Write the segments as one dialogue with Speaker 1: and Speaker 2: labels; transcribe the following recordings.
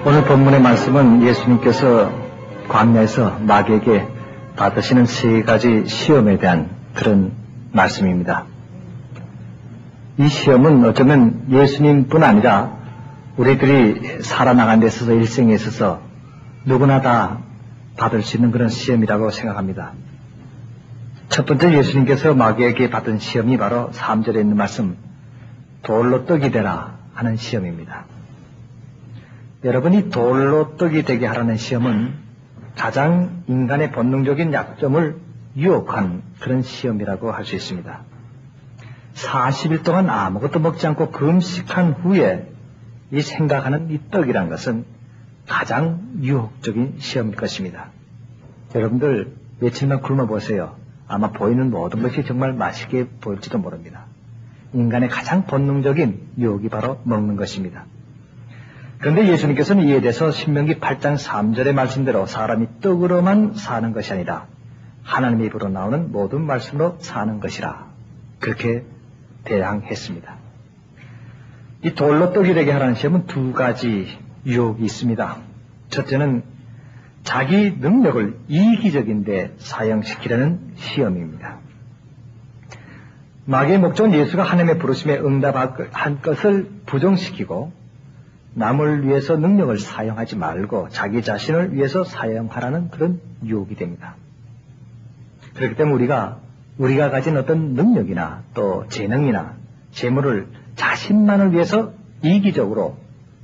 Speaker 1: 오늘 본문의 말씀은 예수님께서 광야에서 마귀에게 받으시는 세 가지 시험에 대한 그런 말씀입니다. 이 시험은 어쩌면 예수님뿐 아니라 우리들이 살아나가는 데 있어서 일생에 있어서 누구나 다 받을 수 있는 그런 시험이라고 생각합니다. 첫 번째 예수님께서 마귀에게 받은 시험이 바로 3절에 있는 말씀 돌로 떡이 되라 하는 시험입니다. 여러분이 돌로 떡이 되게 하라는 시험은 가장 인간의 본능적인 약점을 유혹한 그런 시험이라고 할 수 있습니다. 40일 동안 아무것도 먹지 않고 금식한 후에 이 생각하는 이 떡이란 것은 가장 유혹적인 시험일 것입니다. 여러분들 며칠만 굶어 보세요. 아마 보이는 모든 것이 정말 맛있게 보일지도 모릅니다. 인간의 가장 본능적인 유혹이 바로 먹는 것입니다. 그런데 예수님께서는 이에 대해서 신명기 8장 3절의 말씀대로 사람이 떡으로만 사는 것이 아니라 하나님의 입으로 나오는 모든 말씀으로 사는 것이라 그렇게 대항했습니다. 이 돌로 떡이 되게 하라는 시험은 두 가지 유혹이 있습니다. 첫째는 자기 능력을 이기적인 데 사용시키려는 시험입니다. 마귀의 목적은 예수가 하나님의 부르심에 응답한 것을 부정시키고 남을 위해서 능력을 사용하지 말고 자기 자신을 위해서 사용하라는 그런 유혹이 됩니다. 그렇기 때문에 우리가 가진 어떤 능력이나 또 재능이나 재물을 자신만을 위해서 이기적으로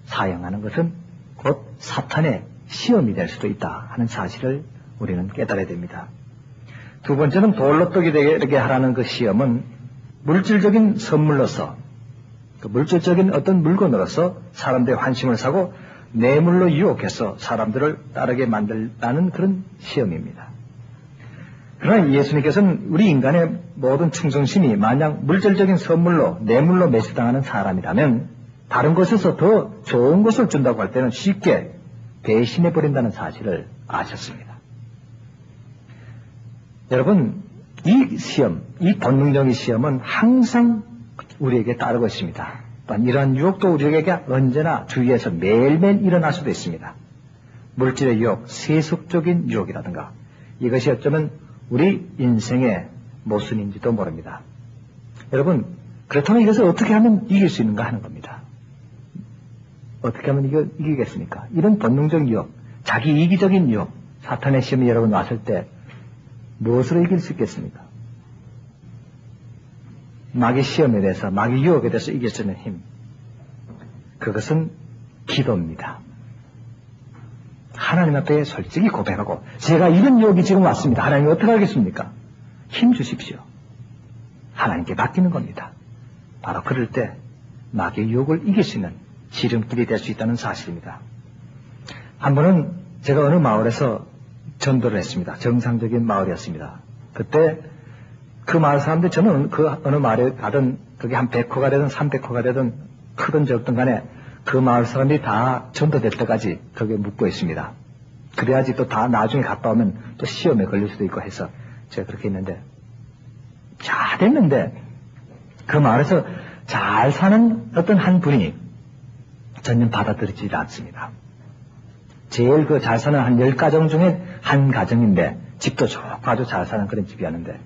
Speaker 1: 사용하는 것은 곧 사탄의 시험이 될 수도 있다 하는 사실을 우리는 깨달아야 됩니다. 두 번째는 돌로 떡이 되게 하라는 그 시험은 물질적인 선물로서 그 물질적인 어떤 물건으로서 사람들의 환심을 사고 뇌물로 유혹해서 사람들을 따르게 만들라는 그런 시험입니다. 그러나 예수님께서는 우리 인간의 모든 충성심이 만약 물질적인 선물로 뇌물로 매수당하는 사람이라면 다른 곳에서 더 좋은 것을 준다고 할 때는 쉽게 배신해버린다는 사실을 아셨습니다. 여러분, 이 시험, 이 본능적인 시험은 항상 우리에게 따르고 있습니다. 또한 이러한 유혹도 우리에게 언제나 주위에서 매일매일 일어날 수도 있습니다. 물질의 유혹, 세속적인 유혹이라든가 이것이 어쩌면 우리 인생의 모순인지도 모릅니다. 여러분, 그렇다면 이것을 어떻게 하면 이길 수 있는가 하는 겁니다. 어떻게 하면 이기겠습니까? 이런 본능적인 유혹, 자기 이기적인 유혹, 사탄의 시험이 여러분 왔을 때 무엇으로 이길 수 있겠습니까? 마귀 시험에 대해서, 마귀 유혹에 대해서 이길 수 있는 힘. 그것은 기도입니다. 하나님 앞에 솔직히 고백하고, 제가 이런 유혹이 지금 왔습니다. 하나님 어떻게 하겠습니까? 힘 주십시오. 하나님께 맡기는 겁니다. 바로 그럴 때 마귀의 유혹을 이길 수 있는 지름길이 될 수 있다는 사실입니다. 한 번은 제가 어느 마을에서 전도를 했습니다. 정상적인 마을이었습니다. 그때 그 마을 사람들 저는 그 어느 마을에 가든 그게 한 100호가 되든 300호가 되든 크든 적든 간에 그 마을 사람들이 다 전도될 때까지 거기에 묵고 있습니다. 그래야지 또 다 나중에 갔다 오면 또 시험에 걸릴 수도 있고 해서 제가 그렇게 했는데 잘 됐는데 그 마을에서 잘 사는 어떤 한 분이 전혀 받아들이지 않습니다. 제일 그 잘 사는 한 10가정 중에 한 가정인데 집도 좋고 아주 잘 사는 그런 집이었는데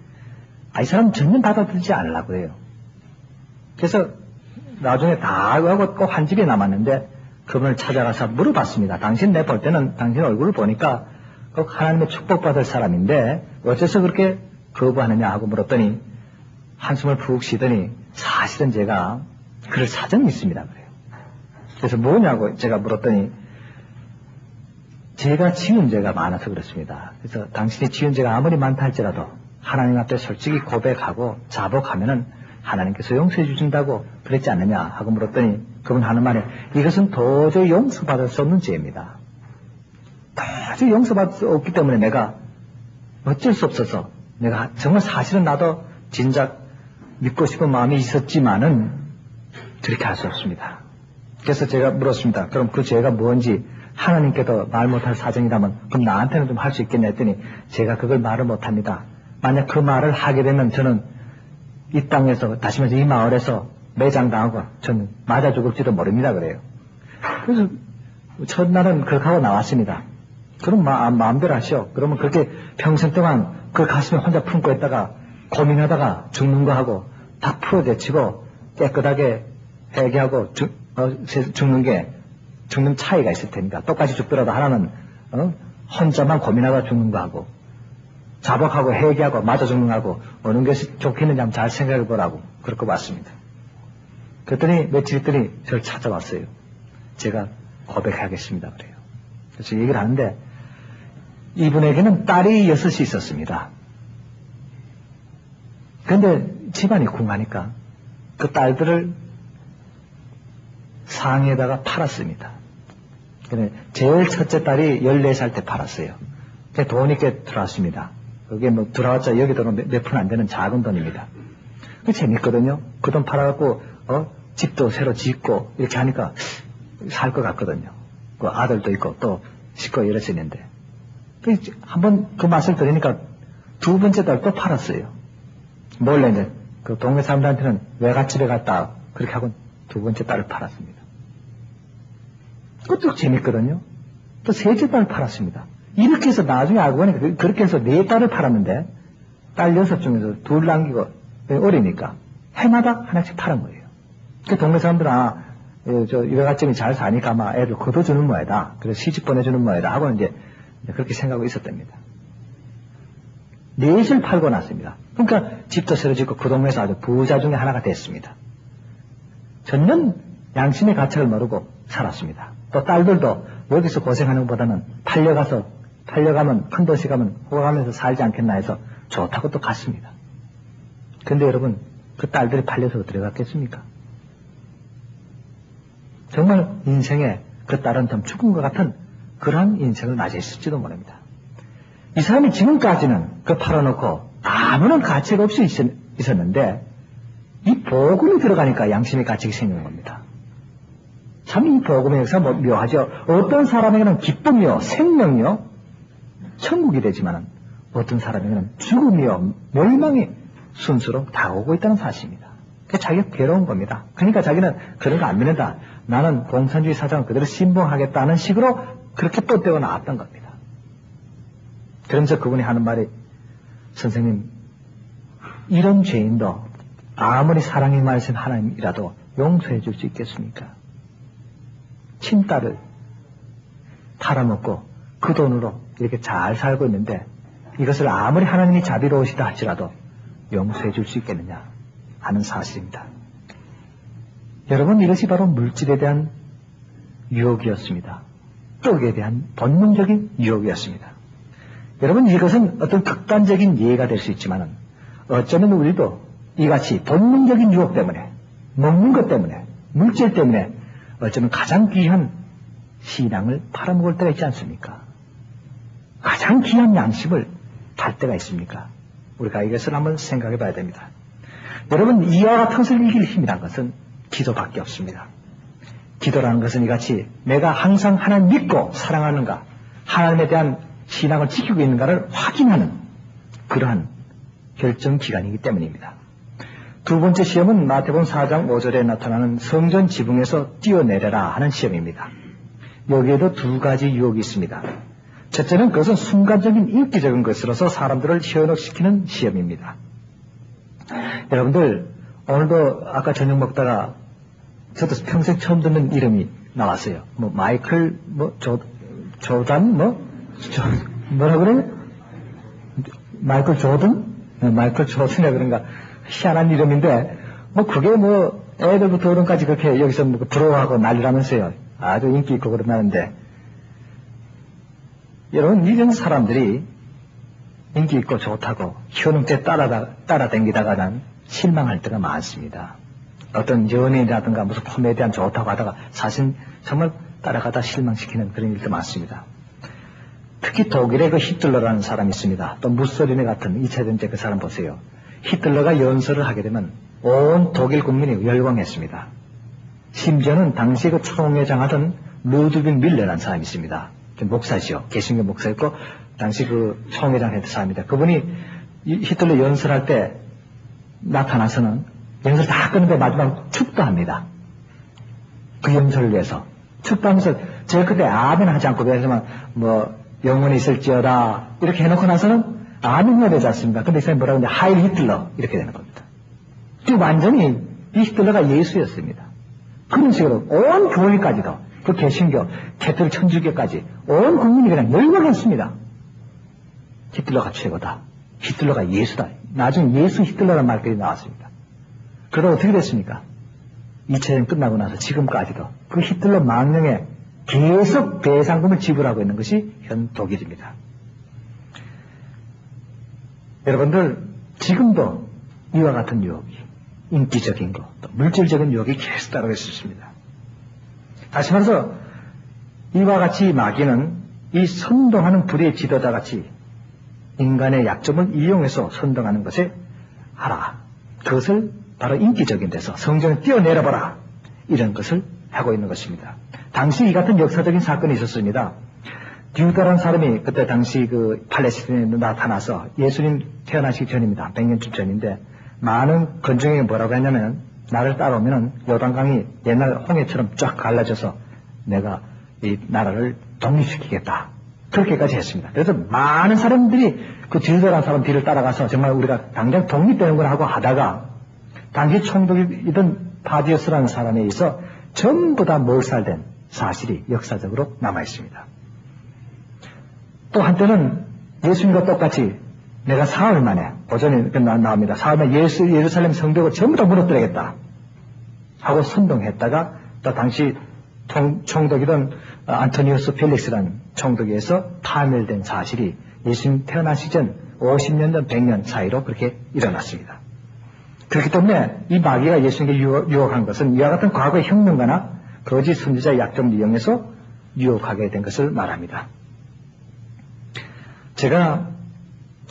Speaker 1: 이 사람 전혀 받아들이지 않으려고 해요. 그래서 나중에 다 하고 꼭 한 집에 남았는데 그분을 찾아가서 물어봤습니다. 당신 내 볼 때는 당신 얼굴을 보니까 꼭 하나님의 축복받을 사람인데 어째서 그렇게 거부하느냐 하고 물었더니 한숨을 푹 쉬더니 사실은 제가 그럴 사정이 있습니다. 그래요. 그래서 뭐냐고 제가 물었더니 제가 지은 죄가 많아서 그렇습니다. 그래서 당신이 지은 죄가 아무리 많다 할지라도 하나님 앞에 솔직히 고백하고 자복하면은 하나님께서 용서해 주신다고 그랬지 않느냐 하고 물었더니 그분 하는 말에 이것은 도저히 용서받을 수 없는 죄입니다. 도저히 용서받을 수 없기 때문에 내가 어쩔 수 없어서 내가 정말 사실은 나도 진작 믿고 싶은 마음이 있었지만은 그렇게 할 수 없습니다. 그래서 제가 물었습니다. 그럼 그 죄가 뭔지 하나님께도 말 못할 사정이라면 그럼 나한테는 좀 할 수 있겠냐 했더니 제가 그걸 말을 못합니다. 만약 그 말을 하게 되면 저는 이 땅에서 다시 말해서 이 마을에서 매장당하고 저는 맞아 죽을지도 모릅니다 그래요. 그래서 첫날은 그렇게 하고 나왔습니다. 그럼 마음대로 하시오. 그러면 그렇게 평생 동안 그 가슴에 혼자 품고 있다가 고민하다가 죽는 거 하고 다 풀어제치고 깨끗하게 회개하고 죽는 차이가 있을 테니까 똑같이 죽더라도 하나는 혼자만 고민하다 죽는 거 하고 자복하고 회개하고 맞아 죽는 거 하고 어느 것이 좋겠는지 한번 잘 생각해 보라고 그렇게 봤습니다. 그랬더니 며칠 있더니 저를 찾아왔어요. 제가 고백하겠습니다. 그래요. 그래서 얘기를 하는데 이분에게는 딸이 6이 있었습니다. 그런데 집안이 궁하니까 그 딸들을 상에다가 팔았습니다. 제일 첫째 딸이 14살 때 팔았어요. 돈이 꽤 들어왔습니다. 그게 뭐 들어왔자 여기 돈은 몇 푼 안 되는 작은 돈입니다. 그게 재밌거든요. 그 돈 팔아갖고 집도 새로 짓고 이렇게 하니까 살 것 같거든요. 그 아들도 있고 또 식구 여럿이 있는데 한번 그 맛을 들으니까 두 번째 딸 또 팔았어요. 몰래 이제 그 동네 사람들한테는 외갓집에 갔다 그렇게 하고 두 번째 딸을 팔았습니다. 그것도 재밌거든요. 또 셋째 딸을 팔았습니다. 이렇게 해서 나중에 알고 보니까 그렇게 해서 4딸을 팔았는데 딸 6 중에서 2 남기고 어리니까 해마다 하나씩 팔은 거예요. 그 동네 사람들은 저 외갓집이 잘 사니까 아마 애를 걷어주는 모양이다. 그래서 시집 보내주는 모양이다 하고 이제 그렇게 생각하고 있었답니다. 4을 팔고 났습니다. 그러니까 집도 새로 짓고 그 동네에서 아주 부자 중에 하나가 됐습니다. 전혀 양심의 가책을 모르고 살았습니다. 또 딸들도 여기서 고생하는 것보다는 팔려가면 큰 도시 가면 호강하면서 살지 않겠나 해서 좋다고 또 갔습니다. 근데 여러분 그 딸들이 팔려서 어떻게 갔겠습니까? 정말 인생에 그 딸은 좀 죽은 것 같은 그러한 인생을 맞이했을지도 모릅니다. 이 사람이 지금까지는 그 팔아놓고 아무런 가책 없이 있었는데 이 복음이 들어가니까 양심의 가책이 생기는 겁니다. 참 이 복음의 역사가 묘하죠. 어떤 사람에게는 기쁨이요 생명이요 천국이 되지만 어떤 사람에게는 죽음이요 멸망이 순수로 다가오고 있다는 사실입니다. 그러니까 자기가 괴로운 겁니다. 그러니까 자기는 그런 거 안 믿는다. 나는 공산주의 사상을 그대로 신봉하겠다는 식으로 그렇게 뻗대고 나왔던 겁니다. 그러면서 그분이 하는 말이 선생님 이런 죄인도 아무리 사랑이 많으신 하나님이라도 용서해 줄 수 있겠습니까? 친딸을 팔아먹고 그 돈으로 이렇게 잘 살고 있는데 이것을 아무리 하나님이 자비로우시다 할지라도 용서해 줄 수 있겠느냐 하는 사실입니다. 여러분 이것이 바로 물질에 대한 유혹이었습니다. 떡에 대한 본능적인 유혹이었습니다. 여러분 이것은 어떤 극단적인 예가 될 수 있지만 어쩌면 우리도 이같이 본능적인 유혹 때문에 먹는 것 때문에 물질 때문에 어쩌면 가장 귀한 신앙을 팔아먹을 때가 있지 않습니까? 가장 귀한 양심을 팔 때가 있습니까? 우리가 이것을 한번 생각해 봐야 됩니다. 여러분 이와 같은 것을 이길 힘이란 것은 기도밖에 없습니다. 기도라는 것은 이같이 내가 항상 하나님 믿고 사랑하는가 하나님에 대한 신앙을 지키고 있는가를 확인하는 그러한 결정기간이기 때문입니다. 두 번째 시험은 마태복음 4장 5절에 나타나는 성전 지붕에서 뛰어내려라 하는 시험입니다. 여기에도 2가지 유혹이 있습니다. 첫째는 그것은 순간적인 인기적인 것으로서 사람들을 현혹시키는 시험입니다. 여러분들 오늘도 아까 저녁 먹다가 저도 평생 처음 듣는 이름이 나왔어요. 마이클 조단 뭐라 그래요? 마이클 조던? 마이클 조던이라 그런가 희한한 이름인데 그게 애들부터 어른까지 그렇게 여기서 부러워하고 난리라면서요. 아주 인기 있고 그러나는데 여러분 이런 사람들이 인기 있고 좋다고 현혹돼 따라다니다가는 실망할 때가 많습니다. 어떤 연예인이라든가 무슨 폼에 대한 좋다고 하다가 사실 정말 따라가다 실망시키는 그런 일도 많습니다. 특히 독일의 그 히틀러라는 사람이 있습니다. 또 무솔리니 같은 2차 대전 그 사람 보세요. 히틀러가 연설을 하게 되면 온 독일 국민이 열광했습니다. 심지어는 당시 그 총회장 하던 루드빅 밀레라는 사람이 있습니다. 목사시요. 개신교 목사였고 당시 그 총회장 했던 사람입니다. 그분이 히틀러 연설할 때 나타나서는 연설 다 끊는데 마지막 축도합니다. 그 연설을 위해서 축도하면서 제가 그때 아멘 하지 않고 그래서만 영원히 있을지어다 이렇게 해놓고 나서는 아멘이 되지 않습니까? 근데 이 사람이 뭐라고 하냐, 하일 히틀러 이렇게 되는 겁니다. 지금 완전히 이 히틀러가 예수였습니다. 그런 식으로 온 교회까지도 그 개신교, 캐톨릭 천주교까지 온 국민이 그냥 열광했습니다. 히틀러가 최고다. 히틀러가 예수다. 나중에 예수 히틀러라는 말까지 나왔습니다. 그러다 어떻게 됐습니까? 2차전 끝나고 나서 지금까지도 그 히틀러 망령에 계속 배상금을 지불하고 있는 것이 현 독일입니다. 여러분들 지금도 이와 같은 유혹이, 인기적인 것, 또 물질적인 유혹이 계속 따르고 있습니다. 다시 말해서 이와 같이 마귀는 이 선동하는 불의 지도자같이 인간의 약점을 이용해서 선동하는 것에 하라. 그것을 바로 인기적인 데서 성경을 띄어내려봐라. 이런 것을 하고 있는 것입니다. 당시 이 같은 역사적인 사건이 있었습니다. 디우다라는 사람이 그때 당시 그 팔레스타인에 나타나서 예수님 태어나시기 전입니다. 100년쯤 전인데 많은 건중에게 뭐라고 했냐면 나를 따라오면 요단강이 옛날 홍해처럼 쫙 갈라져서 내가 이 나라를 독립시키겠다. 그렇게까지 했습니다. 그래서 많은 사람들이 그 디우다라는 사람 뒤를 따라가서 정말 우리가 당장 독립되는 걸 하고 하다가 당시 총독이던 파디오스라는 사람에 의해서 전부 다 몰살된 사실이 역사적으로 남아있습니다. 또 한때는 예수님과 똑같이 내가 사흘 만에, 오전에 나옵니다. 사흘 만에 예루살렘 성벽을 전부 다 무너뜨리겠다 하고 선동했다가 또 당시 총독이던 안토니우스 펠릭스라는 총독에서 파멸된 사실이 예수님 태어나시기 전 50년 전 100년 사이로 그렇게 일어났습니다. 그렇기 때문에 이 마귀가 예수님께 유혹한 것은 이와 같은 과거의 혁명가나 거짓 선지자의 약점을 이용해서 유혹하게 된 것을 말합니다. 제가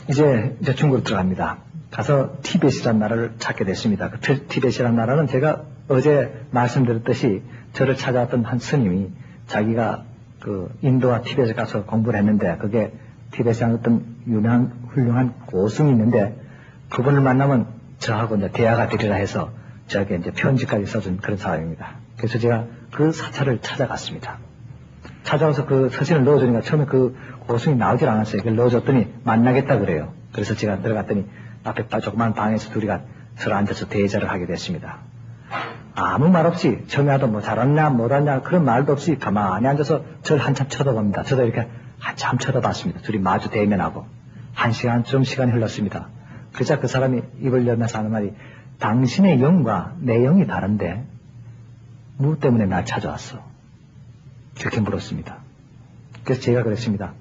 Speaker 1: 이제 중국으로 들어갑니다. 가서 티벳이라는 나라를 찾게 됐습니다. 그 티벳이라는 나라는 제가 어제 말씀드렸듯이 저를 찾아왔던 한 스님이 자기가 그 인도와 티벳에 가서 공부를 했는데 그게 티벳에 어떤 유명한 훌륭한 고승이 있는데 그분을 만나면 저하고 이제 대화가 되리라 해서 저에게 이제 편지까지 써준 그런 사람입니다. 그래서 제가 그 사찰을 찾아갔습니다. 찾아와서 그 서신을 넣어주니까 처음에 그 고승이 나오질 않았어요. 그걸 넣어줬더니 만나겠다 그래요. 그래서 제가 들어갔더니 앞에 조그만 방에서 둘이가 서로 앉아서 대자를 하게 됐습니다. 아무 말 없이 처음에 하도 뭐 잘왔냐 못왔냐 그런 말도 없이 가만히 앉아서 저를 한참 쳐다봅니다. 저도 이렇게 한참 쳐다봤습니다. 둘이 마주 대면하고 1시간쯤 시간이 흘렀습니다. 그러자 그 사람이 입을 열면서 하는 말이 당신의 영과 내 영이 다른데 무 때문에 날 찾아왔어? 그렇게 물었습니다. 그래서 제가 그랬습니다.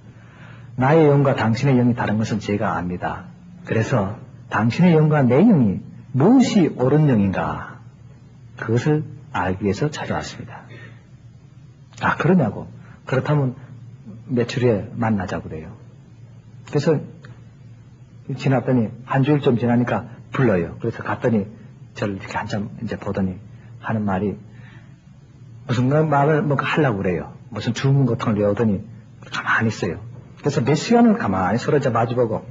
Speaker 1: 나의 영과 당신의 영이 다른 것은 제가 압니다. 그래서 당신의 영과 내 영이 무엇이 옳은 영인가 그것을 알기 위해서 찾아왔습니다. 아 그러냐고. 그렇다면 며칠 후에 만나자고 그래요. 그래서 지났더니 한 주일 좀 지나니까 불러요. 그래서 갔더니 저를 이렇게 한참 이제 보더니 하는 말이 무슨 말을 뭔가 하려고 그래요. 무슨 주문 같은 걸 외우더니 가만히 있어요. 그래서 몇 시간을 가만히 서로 이제 마주보고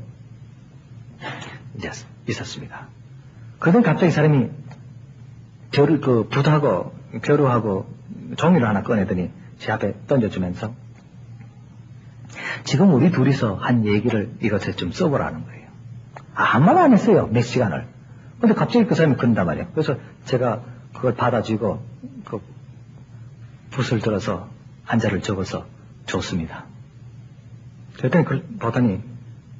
Speaker 1: 이제 있었습니다. 그러더니 갑자기 사람이 저를 그 붓하고 벼루하고 종이를 하나 꺼내더니 제 앞에 던져주면서 지금 우리 둘이서 한 얘기를 이것을 좀 써보라는 거예요. 아무 말 안 했어요. 몇 시간을. 근데 갑자기 그 사람이 그런단 말이에요. 그래서 제가 그걸 받아주고 그 붓을 들어서 한자를 적어서 줬습니다. 그랬더니 그걸 보더니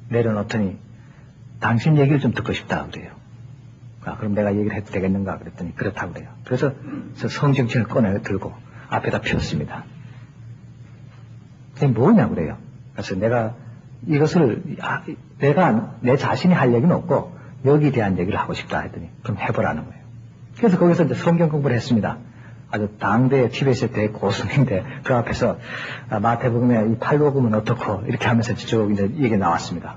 Speaker 1: 내려놓더니 당신 얘기를 좀 듣고 싶다 그래요. 아, 그럼 내가 얘기를 해도 되겠는가 그랬더니 그렇다고 그래요. 그래서 저 성경책을 꺼내 들고 앞에다 폈습니다. 이게 뭐냐고 그래요. 그래서 내가 이것을 내가 내 자신이 할 얘기는 없고 여기에 대한 얘기를 하고 싶다 했더니 그럼 해보라는 거예요. 그래서 거기서 이제 성경 공부를 했습니다. 아주 당대의 티벳의 대고승인데 그 앞에서 마태복음에 이 팔복음은 어떻고 이렇게 하면서 쭉 이제 얘기 나왔습니다.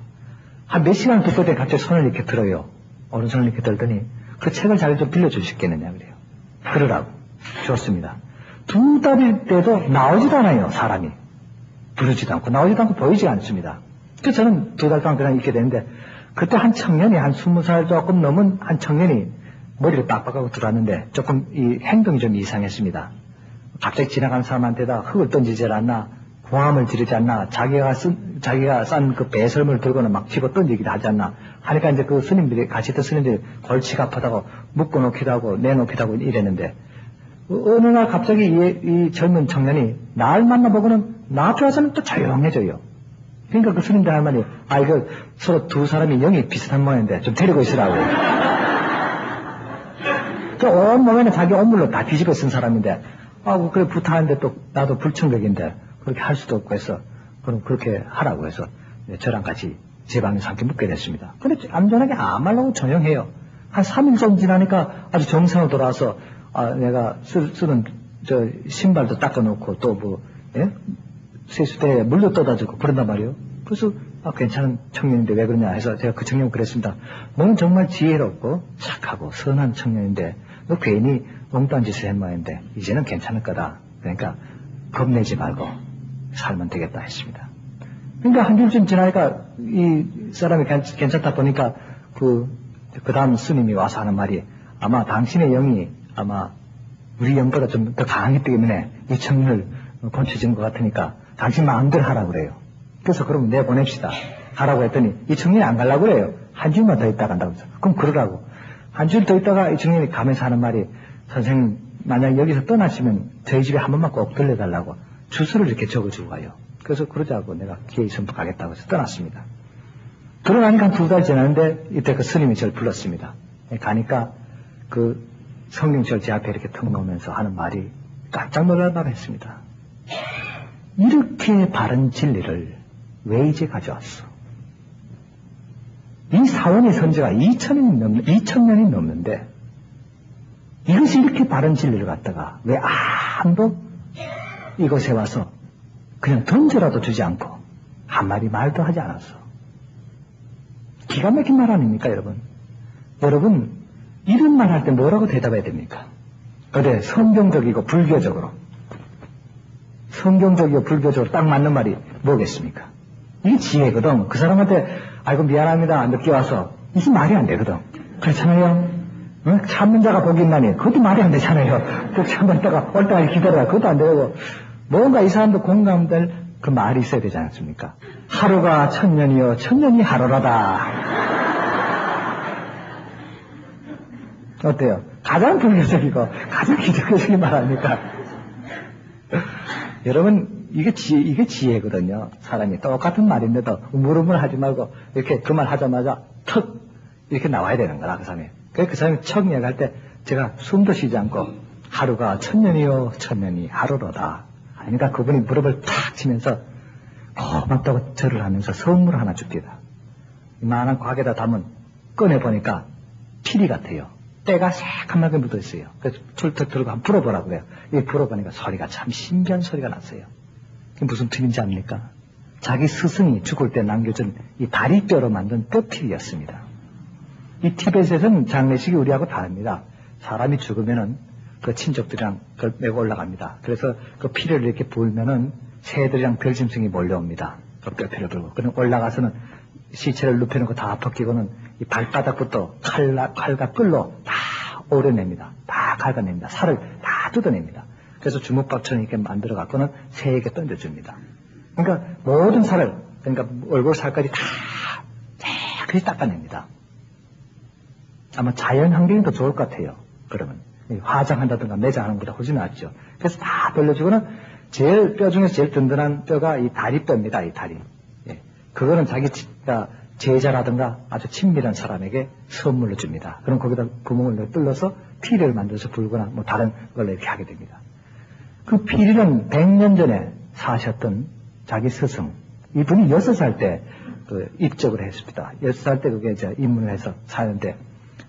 Speaker 1: 한 몇 시간 듣고 때 갑자기 손을 이렇게 들어요. 오른손을 이렇게 들더니 그 책을 자기 좀 빌려줄 수 있겠느냐 그래요. 그러라고. 좋습니다. 두 달일 때도 나오지도 않아요. 사람이. 부르지도 않고 나오지도 않고 보이지 않습니다. 그래서 저는 두 달 동안 그냥 있게 되는데 그때 한 청년이 한 20살 조금 넘은 한 청년이 머리를 빡빡하고 들어왔는데 조금 이 행동이 좀 이상했습니다. 갑자기 지나가는 사람한테다 흙을 던지지 않나, 고함을 지르지 않나, 자기가 싼 그 배설물 들고는 막 집어 던지기도 하지 않나, 하니까 이제 그 스님들이, 같이 있던 스님들이 골치가 아프다고 묶어놓기도 하고 내놓기도 하고 이랬는데, 어느 날 갑자기 이 젊은 청년이 날 만나보고는 나 앞에 와서는 또 조용해져요. 그러니까 그 스님들 할 말이, 이거 서로 두 사람이 영이 비슷한 모양인데 좀 데리고 있으라고. 저 온 몸에는 자기 온물로 다 뒤집어 쓴 사람인데, 그래 부탁하는데 또 나도 불청객인데 그렇게 할 수도 없고 해서, 그럼 그렇게 하라고 해서 저랑 같이 제 방에서 함께 묵게 됐습니다. 근데 안전하게 아무 말 없이 조용해요. 한 3일 정도 지나니까 아주 정상으로 돌아와서, 내가 쓰는 저 신발도 닦아놓고 또 뭐, 예? 세수대에 물도 떠다주고 그런단 말이에요. 그래서 괜찮은 청년인데 왜 그러냐 해서 제가 그 청년 그랬습니다. 너는 정말 지혜롭고 착하고 선한 청년인데 너 괜히 엉뚱한 짓을 한 모양인데 이제는 괜찮을 거다. 그러니까 겁내지 말고 살면 되겠다 했습니다. 그러니까 한 주쯤 지나니까 이 사람이 괜찮다 보니까 그 다음 스님이 와서 하는 말이, 아마 당신의 영이 아마 우리 영보다 좀 더 강하기 때문에 이 청년을 권쳐진 것 같으니까 당신 마음대로 하라고 그래요. 그래서 그러면 내보냅시다. 가라고 했더니 이 청년이 안 가려고 그래요. 한 주일만 더 있다 간다고 해서. 그럼 그러라고. 한 주일 더 있다가 이 청년이 가면서 하는 말이, 선생님 만약 여기서 떠나시면 저희 집에 한 번만 꼭 들려달라고 주소를 이렇게 적어주고 가요. 그래서 그러자고 내가 기회 있으면 가겠다고 해서 떠났습니다. 그러고 한 2달 지났는데 이때 그 스님이 저를 불렀습니다. 가니까 그 성경절 제 앞에 이렇게 턱 놓으면서 하는 말이 깜짝 놀랄 만했습니다. 이렇게 바른 진리를 왜 이제 가져왔어? 이 사원의 선지가 2000년이 넘는데 이것이 이렇게 바른 진리를 갖다가 왜 아무도 이곳에 와서 그냥 던져라도 주지 않고 한마디 말도 하지 않았어. 기가 막힌 말 아닙니까, 여러분? 여러분, 이런 말 할 때 뭐라고 대답해야 됩니까? 그래, 성경적이고 불교적으로 딱 맞는 말이 뭐겠습니까? 이게 지혜거든. 그 사람한테 아이고 미안합니다 늦게 와서 이게 말이 안 되거든. 그렇잖아요. 참는 자가 복이 있나니 그것도 말이 안 되잖아요. 꼭 참았다가 올 때까지 기다려라 그것도 안 되고, 뭔가 이 사람도 공감될 그 말이 있어야 되지 않습니까? 하루가 천년이요 천년이 하루라다. 어때요? 가장 불교적이고 가장 기독교적인 말 아닙니까? 여러분, 이게 지혜거든요. 사람이 똑같은 말인데도 우물우물 하지 말고 이렇게 그 말 하자마자 턱 이렇게 나와야 되는 거라, 그 사람이. 그래서 그 사람이 척 이야기할 때 제가 숨도 쉬지 않고 하루가 천년이요 천년이 하루로다. 그러니까 그분이 무릎을 탁 치면서 고맙다고 절을 하면서 선물을 하나 줍니다. 이만한 곽에다 담은 꺼내보니까 피리 같아요. 때가 새까맣게 묻어있어요. 그래서 툴툴 들고 한번 불어보라고 그래요. 이 불어보니까 소리가 참 신기한 소리가 났어요. 그게 무슨 피리인지 압니까? 자기 스승이 죽을 때 남겨준 이 다리뼈로 만든 뼈피리였습니다. 이 티벳에서는 장례식이 우리하고 다릅니다. 사람이 죽으면은 그 친족들이랑 그걸 메고 올라갑니다. 그래서 그 피를 이렇게 불면은 새들이랑 별짐승이 몰려옵니다. 그 뼈피를 들고. 그럼 올라가서는 시체를 눕혀놓고 다 벗기고는 이 발바닥부터 칼과 끌로 다 오려냅니다. 다 갉아냅니다. 살을 다 뜯어냅니다. 그래서 주먹밥처럼 이렇게 만들어 갖고는 새에게 던져줍니다. 그러니까 모든 살을, 그러니까 얼굴 살까지 다 깨끗이 닦아냅니다. 아마 자연 환경이 더 좋을 것 같아요. 그러면 화장한다든가 매장하는 것보다 훨씬 낫죠. 그래서 다 벌려주고는 제일 뼈 중에서 제일 든든한 뼈가 이 다리뼈입니다. 이 다리. 예. 그거는 자기가 제자라든가 아주 친밀한 사람에게 선물로 줍니다. 그럼 거기다 구멍을 뚫어서 피리를 만들어서 불거나 뭐 다른 걸로 이렇게 하게 됩니다. 그 피리는 100년 전에 사셨던 자기 스승, 이분이 6살 때 그 입적을 했습니다. 6살 때 그게 이제 입문을 해서 사는데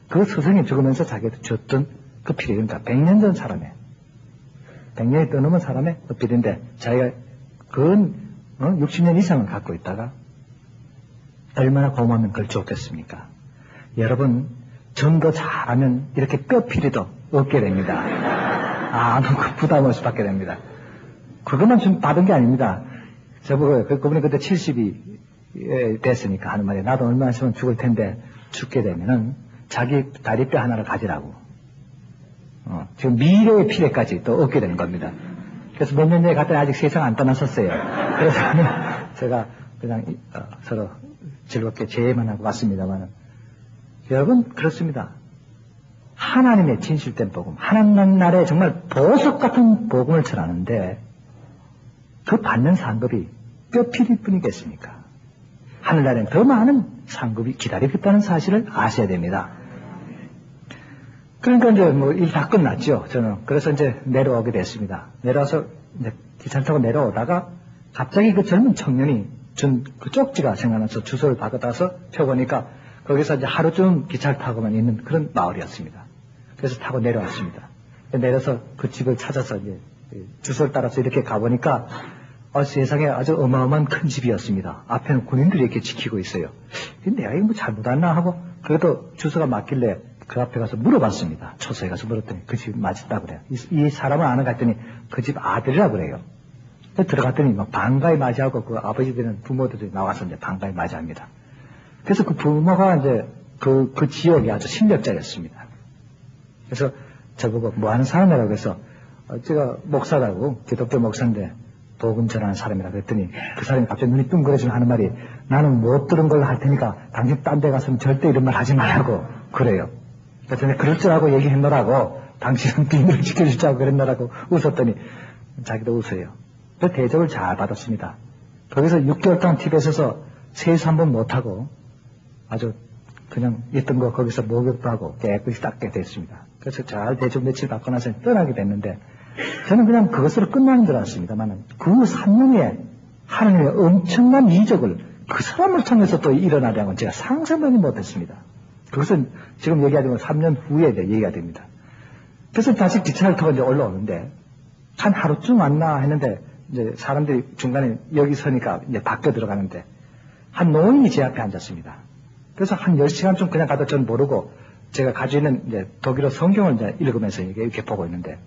Speaker 1: 그 스승이 죽으면서 자기한테 줬던 그 피리, 그러니까 100년 전 사람의, 100년이 떠넘은 사람의 그 피리인데 자기가 근 60년 이상을 갖고 있다가 얼마나 고마우면 그걸 줬겠습니까? 여러분, 전도 잘하면 이렇게 뼈피리도 얻게 됩니다. 아무 부담 없이 받게 됩니다. 그것만 좀 받은 게 아닙니다. 저보고, 그분이 그때 70이 됐으니까 하는 말이에요. 나도 얼마 있으면 죽을 텐데 죽게 되면은 자기 다리뼈 하나를 가지라고. 지금 미래의 피레까지 또 얻게 되는 겁니다. 그래서 몇 년 전에 갔더니 아직 세상 안 떠났었어요. 그래서 제가 그냥 서로 즐겁게 제의만 하고 왔습니다만, 여러분 그렇습니다. 하나님의 진실된 복음, 하나님 나라에 정말 보석 같은 복음을 전하는데 그 받는 상급이 뼈피일 뿐이겠습니까? 하늘나라에는 더 많은 상급이 기다리고 있다는 사실을 아셔야 됩니다. 그러니까 이제 뭐 일 다 끝났죠. 저는 그래서 이제 내려오게 됐습니다. 내려와서 이제 기차를 타고 내려오다가 갑자기 그 젊은 청년이 준 그 쪽지가 생각나서 주소를 받아서 펴보니까 거기서 이제 하루쯤 기차를 타고만 있는 그런 마을이었습니다. 그래서 타고 내려왔습니다. 내려서 그 집을 찾아서 이제 주소를 따라서 이렇게 가보니까 세상에 아주 어마어마한 큰 집이었습니다. 앞에는 군인들이 이렇게 지키고 있어요. 내가 이거 뭐 잘못 왔나 하고 그래도 주소가 맞길래 그 앞에 가서 물어봤습니다. 초소에 가서 물었더니 그 집 맞았다고 그래요. 이 사람을 아는 가 했더니 그 집 아들이라고 그래요. 들어갔더니 막 반가이 맞이하고 그 아버지들은 부모들이 나와서 이제 반가이 맞이합니다. 그래서 그 부모가 이제 그 지역이 아주 실력자였습니다. 그래서 저보고 뭐 하는 사람이라고 해서 제가 목사라고 기독교 목사인데 복음 전하는 사람이라 그랬더니 그 사람이 갑자기 눈이 뚱그레지고 하는 말이 나는 못 들은 걸로 할 테니까 당신 딴 데 가서는 절대 이런 말 하지 말라고 그래요. 그래서 내가 그럴 줄 알고 얘기했노라고 당신은 비밀을 지켜줄 줄 알고 그랬노라고 웃었더니 자기도 웃어요. 그래서 대접을 잘 받았습니다. 거기서 6개월 동안 티벳에서 세수 한번 못하고 아주 그냥 있던 거 거기서 목욕도 하고 깨끗이 닦게 됐습니다. 그래서 잘 대접 며칠 받고 나서 떠나게 됐는데 저는 그냥 그것으로 끝나는 줄 알았습니다만 그 3년 후에 하나님의 엄청난 이적을 그 사람을 통해서 또 일어나려는 건 제가 상상도 못했습니다. 그것은 지금 얘기하자면 3년 후에 얘기가 됩니다. 그래서 다시 기차를 타고 이제 올라오는데 한 하루쯤 왔나 했는데 이제 사람들이 중간에 여기 서니까 이제 밖에 들어가는데 한 노인이 제 앞에 앉았습니다. 그래서 한 10시간쯤 그냥 가도 전 모르고 제가 가지고 있는 이제 독일어 성경을 이제 읽으면서 이렇게 보고 있는데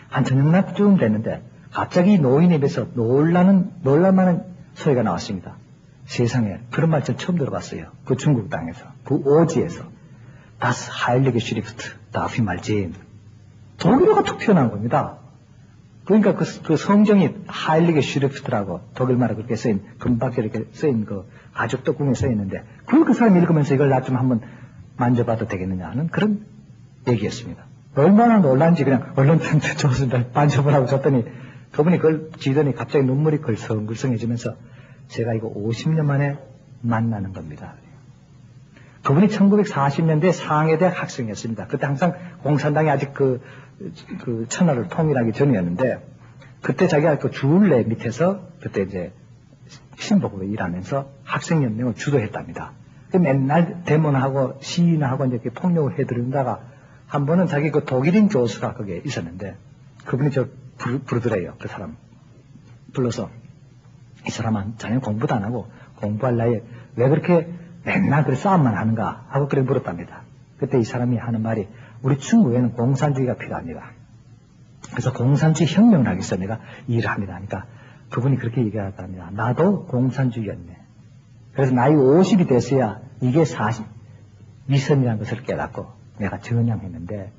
Speaker 1: 한 저녁날쯤 됐는데 갑자기 노인의 입에서 놀랄만한 소리가 나왔습니다. 세상에 그런 말 전 처음 들어봤어요. 그 중국 땅에서 그 오지에서 Das Heilige Schrift darf ich mal sehen. 독일어가 툭 튀어나온 겁니다. 그러니까 그 성경이 Heilige Schrift라고 독일말로 그렇게 쓰인 금박에 이렇게 쓰인 그 가죽떡궁에 써 있는데 그 사람이 읽으면서 이걸 나 좀 한번 만져봐도 되겠느냐 하는 그런 얘기였습니다. 얼마나 놀란지 그냥 얼른 줬습니다. 만져보라고 줬더니 그분이 그걸 지더니 갑자기 눈물이 걸성걸성해지면서 제가 이거 50년 만에 만나는 겁니다. 그분이 1940년대 상해대학 학생이었습니다. 그때 항상 공산당이 아직 그 천하를 통일하기 전이었는데 그때 자기가 그 주울레 밑에서 그때 이제 신복으로 일하면서 학생연맹을 주도했답니다. 맨날 데모하고 시위하고 이제 이렇게 폭력을 해드린다가 한 번은 자기 그 독일인 교수가 거기에 있었는데 그분이 저 부르더래요. 그 사람 불러서 이 사람은 전혀 공부도 안 하고 공부할 나이에 왜 그렇게 맨날 그래 싸움만 하는가 하고 그래 물었답니다. 그때 이 사람이 하는 말이 우리 중국에는 공산주의가 필요합니다. 그래서 공산주의 혁명을 하기 위해서 내가 일을 합니다. 그러니까 그분이 그렇게 얘기하답니다. 나도 공산주의였네. 그래서 나이 50이 됐어야 이게 40 위선이라는 것을 깨닫고 내가 전향했는데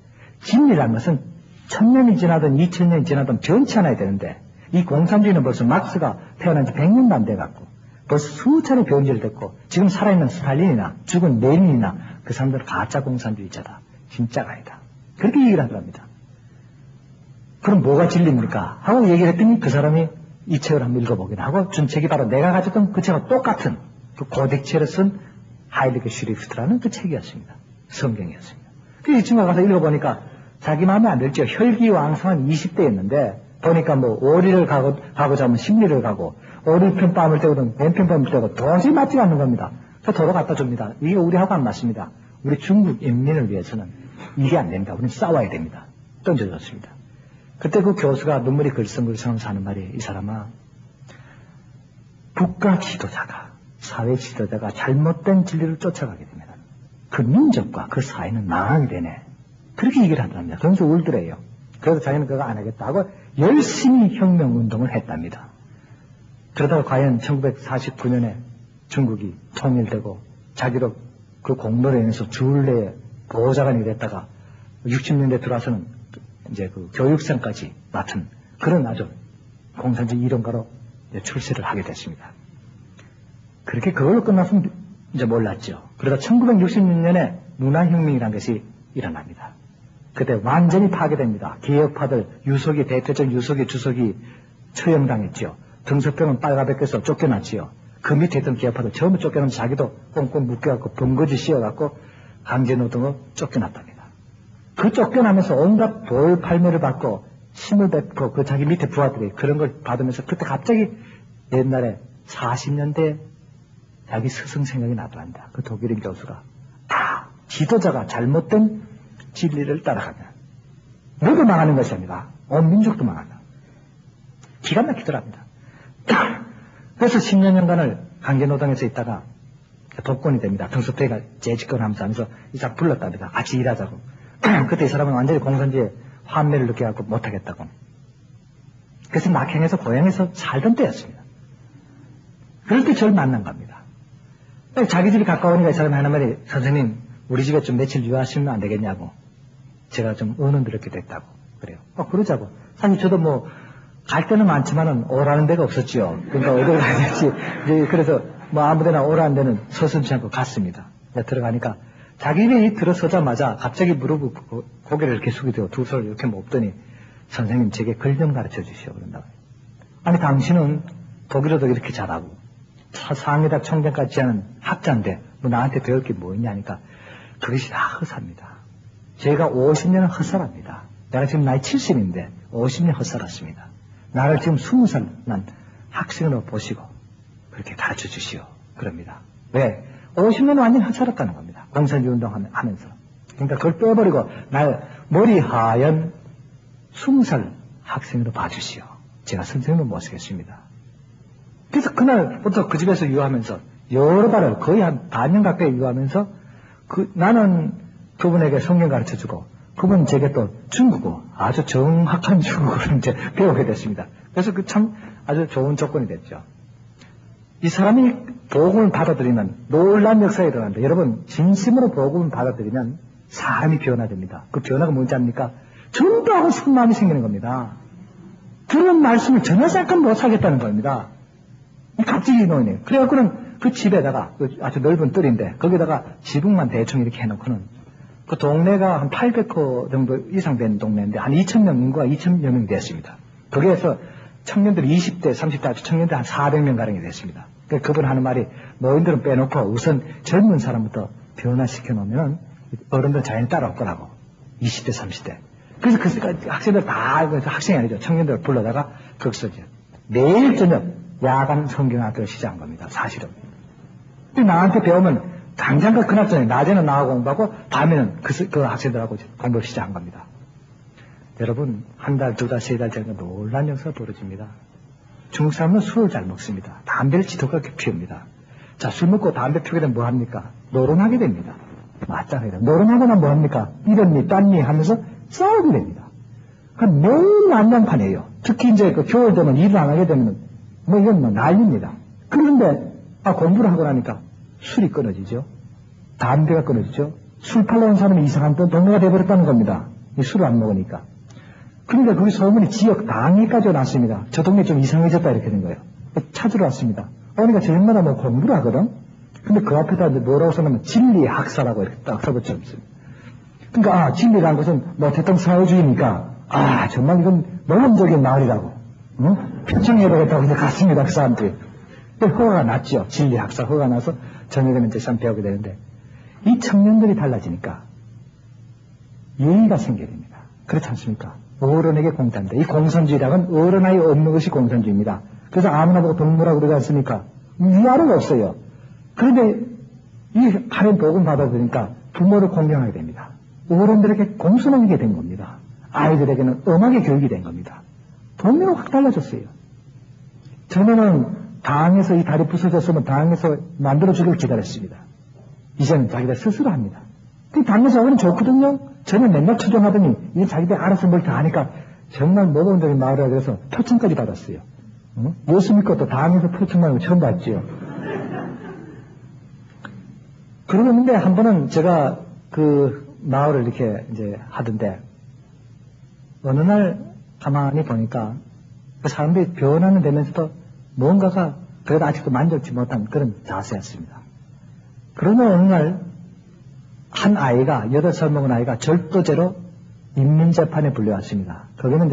Speaker 1: 진리라는 것은 1000년이 지나든 2000년이 지나든 변치 않아야 되는데 이 공산주의는 벌써 막스가 태어난 지 100년도 안 돼갖고 벌써 수차례 변질됐고 지금 살아있는 스탈린이나 죽은 레닌이나 그 사람들은 가짜 공산주의자다. 진짜가 아니다. 그렇게 얘기를 하더랍니다. 그럼 뭐가 진리입니까? 하고 얘기를 했더니 그 사람이 이 책을 한번 읽어보긴 하고 준 책이 바로 내가 가졌던 그 책과 똑같은 그 고딕체를 쓴 하일리게 슈리프트라는 그 책이었습니다. 성경이었습니다. 그래서 이 친구가 가서 읽어보니까 자기 마음에 안 들죠. 혈기왕성한 20대였는데 보니까 뭐 오리를 가고자 하면 심리를 가고 오리편 뺨을 떼거든 왼편 뺨을 떼고 도저히 맞지가 않는 겁니다. 그래서 도로 갖다 줍니다. 이게 우리하고 안 맞습니다. 우리 중국 인민을 위해서는 이게 안 됩니다. 우리는 싸워야 됩니다. 던져줬습니다. 그때 그 교수가 눈물이 글썽글썽하면서 하는 말이 이 사람아 국가 지도자가 사회 지도자가 잘못된 진리를 쫓아가게 되면 그 민족과 그 사회는 망하게 되네. 그렇게 얘기를 하더랍니다. 그러면서 울더래요. 그래서 자기는 그거 안 하겠다 하고 열심히 혁명운동을 했답니다. 그러다가 과연 1949년에 중국이 통일되고 자기로 그 공로로 인해서 주울레 보좌관이 됐다가 60년대 들어와서는 이제 그 교육상까지 맡은 그런 아주 공산주의 이론가로 출세를 하게 됐습니다. 그렇게 그걸로 끝났으면 이제 몰랐죠. 그러다 1966년에 문화혁명이라는 것이 일어납니다. 그때 완전히 파괴됩니다. 개혁파들, 유석이, 대표적 유석이, 주석이 처형당했죠. 등소평은 빨가벗겨서 쫓겨났지요. 그 밑에 있던 개혁파들 처음에 쫓겨나면 자기도 꽁꽁 묶여갖고 번거지 씌워갖고 강제노동으로 쫓겨났답니다. 그 쫓겨나면서 온갖 돌팔매를 받고 힘을 뱉고 그 자기 밑에 부하들이 그런 걸 받으면서 그때 갑자기 옛날에 40년대 자기 스승 생각이 나더란다. 그 독일인 교수가. 지도자가 잘못된 진리를 따라가면 모두 망하는 것이 아니라 온 민족도 망한다. 기가 막히더랍니다. 그래서 10여 년간을 강제노동에서 있다가 독권이 됩니다. 등소태가 재집권하면서 이삭 불렀답니다. 같이 일하자고. 그때 이 사람은 완전히 공산주의에 환멸을 느껴갖고 못하겠다고. 그래서 낙행에서 고향에서 살던 때였습니다. 그럴 때 저를 만난 겁니다. 자기 집이 가까우니까 이 사람이 하는 말이, 선생님 우리 집에 좀 며칠 유하시면 안 되겠냐고. 제가 좀 은은 그렇게 됐다고. 그래요. 그러자고. 사실 저도 뭐 갈 때는 많지만은 오라는 데가 없었지요. 그러니까 어딜 가야 될지. 그래서 뭐 아무데나 오라는 데는 서슴지 않고 갔습니다. 들어가니까 자기 입에 들어서자마자 갑자기 무릎을 고개를 이렇게 숙이고 두 손을 이렇게 먹더니, 선생님 제게 글 좀 가르쳐 주시오. 그런다고. 아니 당신은 독일어도 이렇게 잘하고 상해다 총장까지 하는 학자인데 뭐 나한테 배울 게 뭐 있냐니까, 그것이 다 허사입니다. 제가 50년을 헛살합니다. 내가 지금 나이 70인데 50년 헛살았습니다. 나를 지금 20살 난 학생으로 보시고 그렇게 가르쳐 주시오. 그럽니다. 왜? 50년 완전히 헛살았다는 겁니다. 공산주의 운동하면서. 그러니까 그걸 빼버리고 날 머리 하얀 20살 학생으로 봐주시오. 제가 선생님을 모시겠습니다. 그래서 그날부터 그 집에서 유하면서 여러 달을 거의 한 반년 가까이 유하면서 나는 그분에게 성경 가르쳐주고 그분 제게 또 중국어, 아주 정확한 중국어를 이제 배우게 됐습니다. 그래서 그 참 아주 좋은 조건이 됐죠. 이 사람이 복음을 받아들이면 놀라운 역사가 일어난다. 여러분, 진심으로 복음을 받아들이면 사람이 변화됩니다. 그 변화가 뭔지 압니까? 전도하고 싶은 마음이 생기는 겁니다. 그런 말씀을 전혀 잠깐 못 하겠다는 겁니다. 갑자기 노인이에요. 그래갖고는 그 집에다가 아주 넓은 뜰인데 거기다가 지붕만 대충 이렇게 해놓고는 그 동네가 한 800호 정도 이상 된 동네인데 한 2,000명 인구가 2,000여 명 됐습니다. 거기에서 청년들이 20대, 30대 아주 청년들 한 400명 가량이 됐습니다. 그러니까 그분 하는 말이, 노인들은 빼놓고 우선 젊은 사람부터 변화시켜 놓으면 어른들 자연히 따라올 거라고. 20대, 30대. 그래서 그 학생들 다, 학생이 아니죠. 청년들을 불러다가 거기서 이제 매일 저녁 야간 성경학교를 시작한 겁니다. 사실은. 나한테 배우면 당장과 그날 저녁, 낮에는 나하고 공부하고 밤에는 그 학생들하고 공부를 시작한 겁니다. 여러분, 한 달, 두 달, 세 달 전에 놀라운 역사가 벌어집니다. 중국 사람은 술을 잘 먹습니다. 담배를 지독하게 피웁니다. 자, 술 먹고 담배 피우게 되면 뭐 합니까? 노름하게 됩니다. 맞잖아요. 노름하거나 뭐 합니까? 이런니, 딴니 하면서 싸우게 됩니다. 매일 난장판이에요. 특히 이제 그 겨울 되면 일을 안 하게 되면 뭐 이건 뭐 난리입니다. 그런데 공부를 하고 나니까 술이 끊어지죠. 담배가 끊어지죠. 술 팔러 온 사람이 이상한 동네가 돼버렸다는 겁니다. 이 술을 안 먹으니까. 그러니까 거기 소문이 지역 당위까지 났습니다. 저 동네 좀 이상해졌다 이렇게 된 거예요. 찾으러 왔습니다. 그러니까 저녁마다 뭐 공부를 하거든. 근데 그 앞에다 뭐라고 써놓으면 진리학사라고 이렇게 딱 써붙여 있습니다. 그러니까 진리라는 것은 뭐 대통령 사회주의니까 정말 이건 모범적인 마을이라고 표창해보겠다고 이제 갔습니다. 그 사람들이. 허가가 났죠. 진리학사 허가가 나서 저녁에는 이제 참 배우게 되는데, 이 청년들이 달라지니까 예의가 생겨야 됩니다. 그렇지 않습니까? 어른에게 공짜인데, 이 공산주의라는 어른 아이 없는 것이 공산주의입니다. 그래서 아무나 보고 동무라고 그러지 않습니까? 위아래가 없어요. 그런데 이 하나님 복음 받아들이니까 부모를 공경하게 됩니다. 어른들에게 공손하게 된 겁니다. 아이들에게는 엄하게 교육이 된 겁니다. 동네가 확 달라졌어요. 전에는 당에서 이 다리 부서졌으면 당에서 만들어 주길 기다렸습니다. 이제는 자기들 스스로 합니다. 그 당에서 오면 좋거든요. 전에 맨날 투정하더니 이제 자기들 알아서 뭘 다 하니까 정말 모범적인 마을이라 그래서 표창까지 받았어요. 예수 믿고 또 당에서 표창 받는 거 처음 봤지요. 그러고 있는데 한 번은 제가 그 마을을 이렇게 이제 하던데 어느 날 가만히 보니까 그 사람들이 변화는 되면서도 뭔가가 그래도 아직도 만족지 못한 그런 자세였습니다. 그러나 어느 날 한 아이가 8살 먹은 아이가 절도죄로 인민재판에 불려왔습니다. 거기는